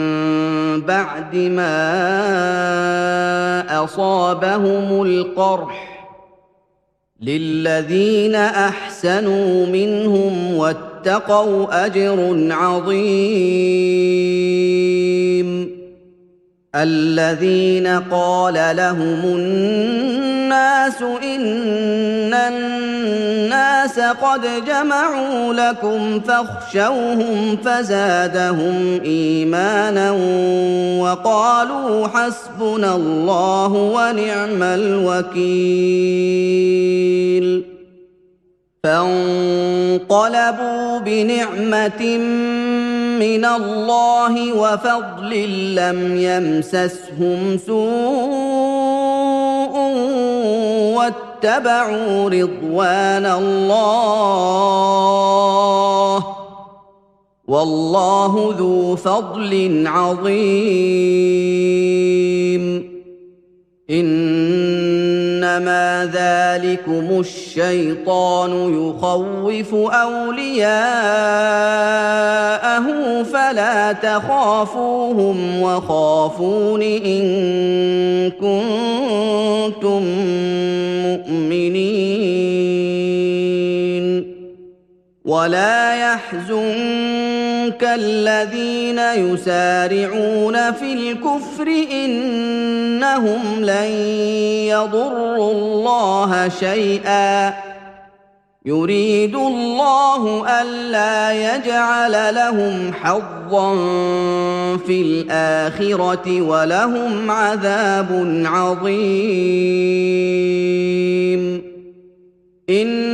بعد ما أصابهم القرح للذين أحسنوا منهم واتقوا أجر عظيم الذين قال لهم الناس إن الناس قد جمعوا لكم فاخشوهم فزادهم إيمانا وقالوا حسبنا الله ونعم الوكيل فانقلبوا بنعمة من الله وفضل لم يمسسهم سوء واتبعوا رضوان الله والله ذو فضل عظيم إنما ذلكم الشيطان يخوف أولياءه فلا تخافوهم وخافون إن كنتم مؤمنين ولا يحزنك الذين يسارعون في الكفر إنهم لن يضروا الله شيئا يريد الله ألا يجعل لهم حظا في الآخرة ولهم عذاب عظيم إن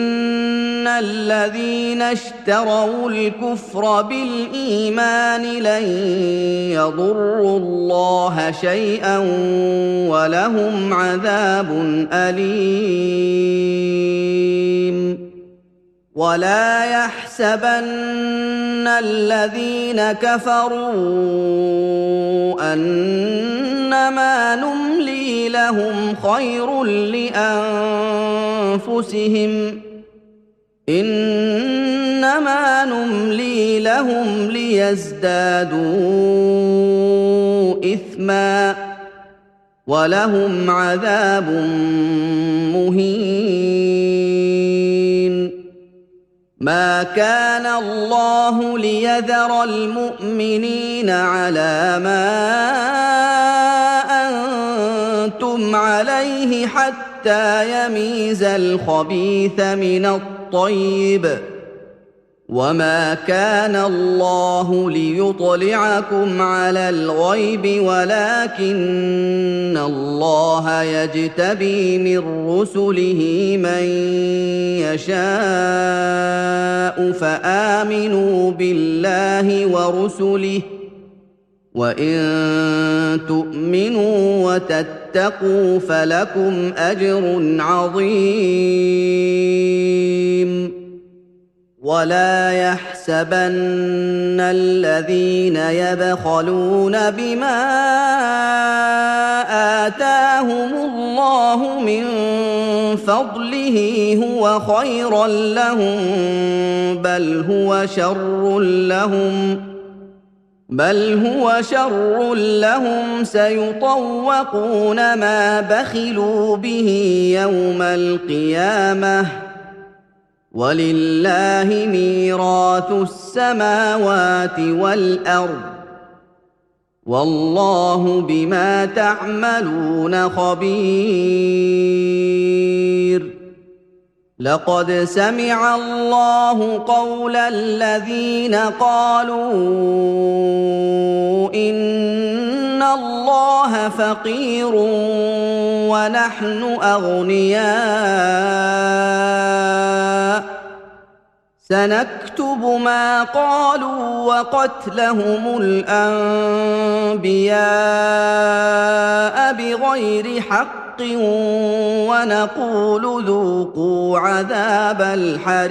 الذين اشتروا الكفر بالإيمان لن يضروا الله شيئا ولهم عذاب أليم ولا يحسبن الذين كفروا أنما نملي لهم خير لأنفسهم إنما نملي لهم ليزدادوا إثما ولهم عذاب مهين ما كان الله ليذر المؤمنين على ما أنتم عليه حتى يميز الخبيث من الطيب وما كان الله ليطلعكم على الغيب ولكن الله يجتبي من رسله من يشاء فآمنوا بالله ورسله وإن تؤمنوا وتتقوا فلكم أجر عظيم ولا يحسبن الذين يبخلون بما آتاهم الله من فضله هو خيرا لهم بل هو شر لهم سيطوقون ما بخلوا به يوم القيامة ولله ميراث السماوات والأرض والله بما تعملون خبير لقد سمع الله قول الذين قالوا إن الله فقير ونحن أغنياء سنكتب ما قالوا وقتلهم الأنبياء بغير حق ونقول ذوقوا عذاب الحريق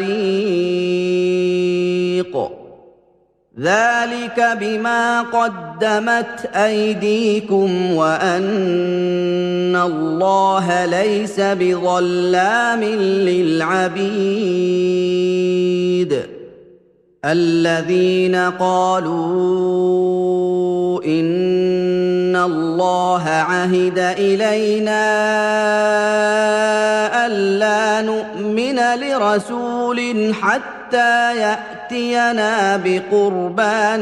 ذلك بما قدمت أيديكم وأن الله ليس بظلام للعبيد الذين قالوا إن الله عهد إلينا ألا نؤمن لرسول حتى يأتينا بقربان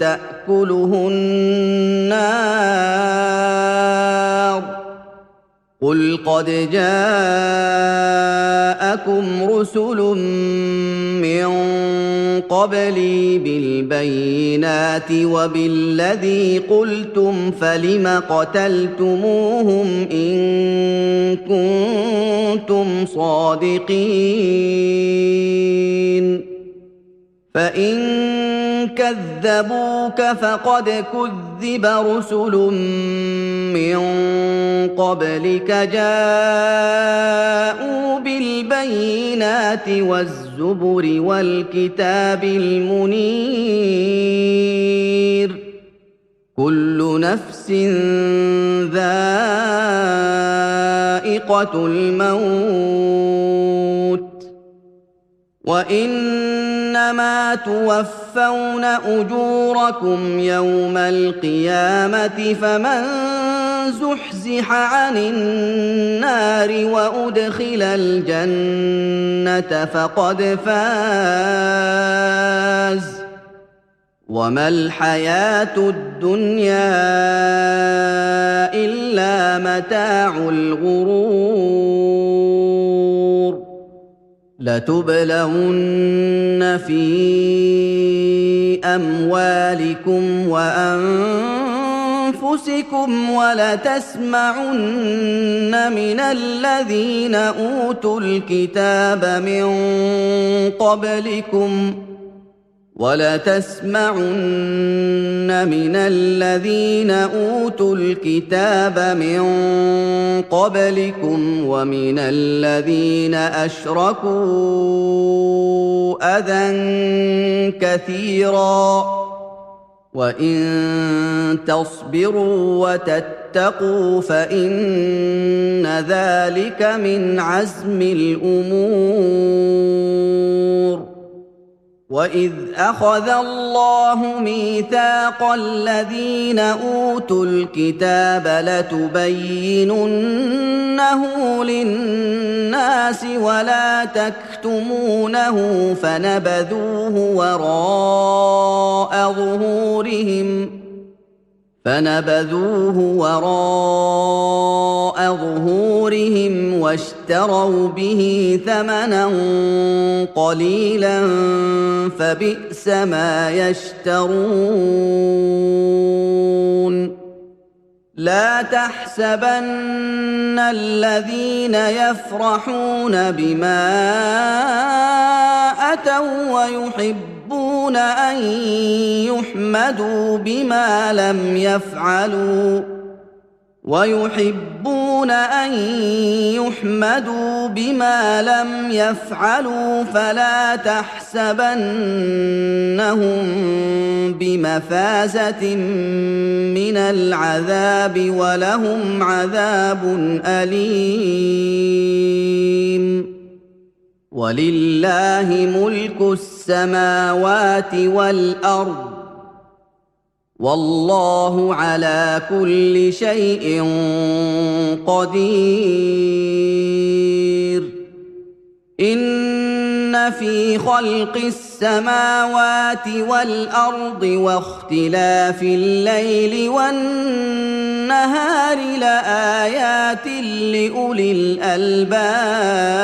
تأكله النار قل قد جاءكم رسل من قبلي بالبينات وبالذي قلتم فلم قتلتموهم إن كنتم صادقين فإن كذبوك فقد كذب رسل من قبلك جاءوا بالبينات والزبر والكتاب المنير كل نفس ذائقة سكرة الموت وإنما توفون أجوركم يوم القيامة فمن زحزح عن النار وأدخل الجنة فقد فاز وما الحياة الدنيا إلا متاع الغرور لتبلون في أموالكم وأنفسكم ولتسمعن من الذين أوتوا الكتاب من قبلكم ومن الذين أشركوا أذى كثيرا وإن تصبروا وتتقوا فإن ذلك من عزم الأمور وإذ أخذ الله ميثاق الذين أوتوا الكتاب لتبيننه للناس ولا تكتمونه فنبذوه وراء ظهورهم واشتروا به ثمنا قليلا فبئس ما يشترون لا تحسبن الذين يفرحون بما أتوا ويحبون أن يحمدوا بما لم يفعلوا فلا تحسبنهم بمفازة من العذاب ولهم عذاب أليم ولله ملك السماوات والأرض والله على كل شيء قدير إن في خلق السماوات والأرض واختلاف الليل والنهار لآيات لأولي الألباب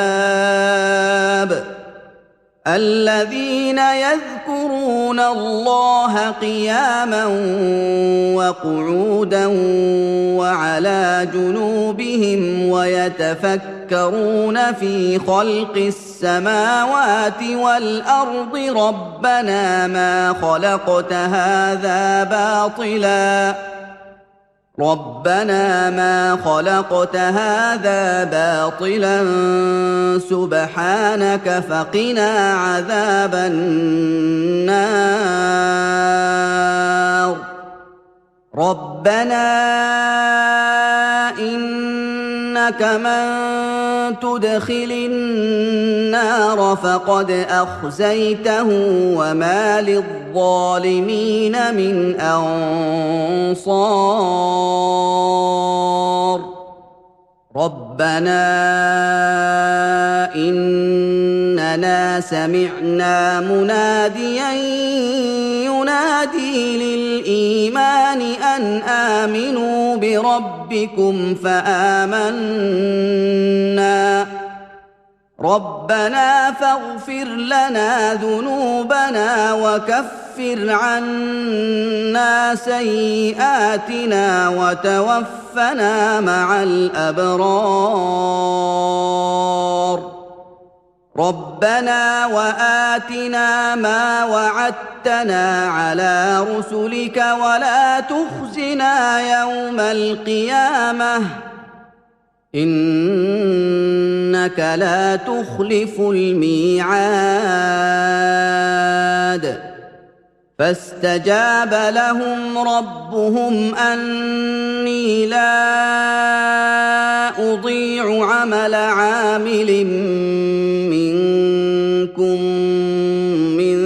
الذين يذكرون الله قياما وقعودا وعلى جنوبهم ويتفكرون في خلق السماوات والأرض ربنا ما خلقت هذا باطلا سبحانك فقنا عذاب النار ربنا إنك من تدخل النار فقد أخزيته وما للظالمين من أنصار ربنا إننا سمعنا مناديا ينادي للإيمان أن آمنوا بربكم فآمنا ربنا فاغفر لنا ذنوبنا وكفر عنا سيئاتنا وتوفنا مع الأبرار ربنا وآتنا ما وعدتنا على رسلك ولا تخزنا يوم القيامة إنك لا تخلف الميعاد فاستجاب لهم ربهم أني لا يضيع عمل عامل منكم من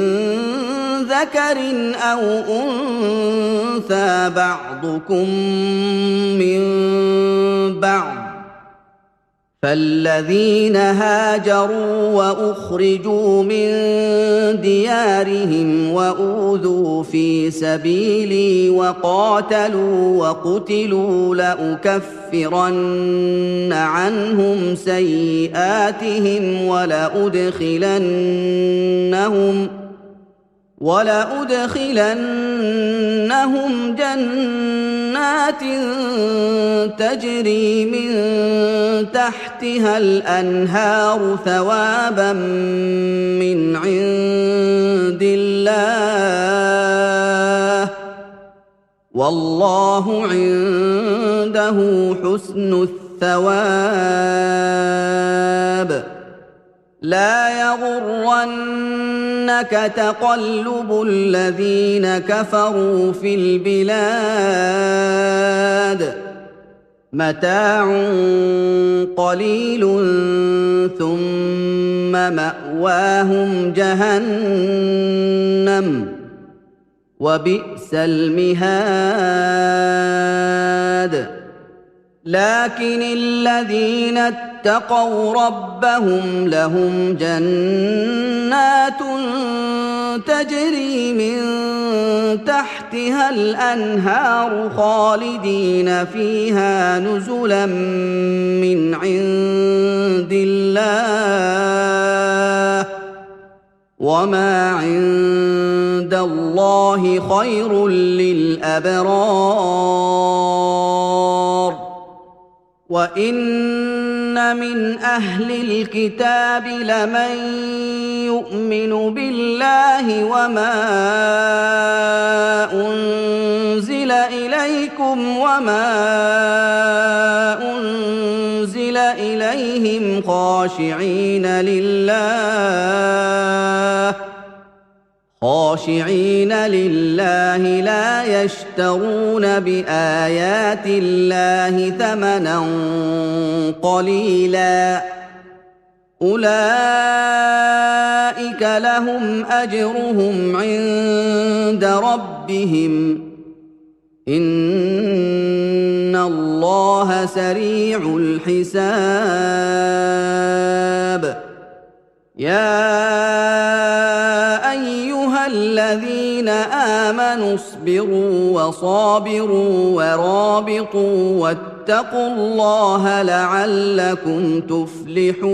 ذكر أو أنثى بعضكم من بعض، فالذين هاجروا وأخرجوا من ديارهم وأوذوا في سبيلي وقاتلوا وقتلوا لأكفرن عنهم سيئاتهم ولأدخلنهم جنات تجري من تحتها الأنهار ثوابا من عند الله، والله عنده حسن الثواب. لا يغرنك تقلب الذين كفروا في البلاد، متاع قليل ثم مأواهم جهنم وبئس المهاد. لكن الذين اتقوا ربهم لهم جنات تجري من تحتها الأنهار خالدين فيها نزلا من عند الله، وما عند الله خير للأبرار. وَإِنَّ مِنْ أَهْلِ الْكِتَابِ لَمَن يُؤْمِنُ بِاللَّهِ وَمَا أُنزِلَ إِلَيْكُمْ وَمَا أُنزِلَ إِلَيْهِمْ خاشعين لله لا يشترون بآيات الله ثمنا قليلا، أولئك لهم أجرهم عند ربهم إن الله سريع الحساب. يا أيها الذين آمنوا اصبروا وصابروا ورابطوا واتقوا الله لعلكم تفلحون.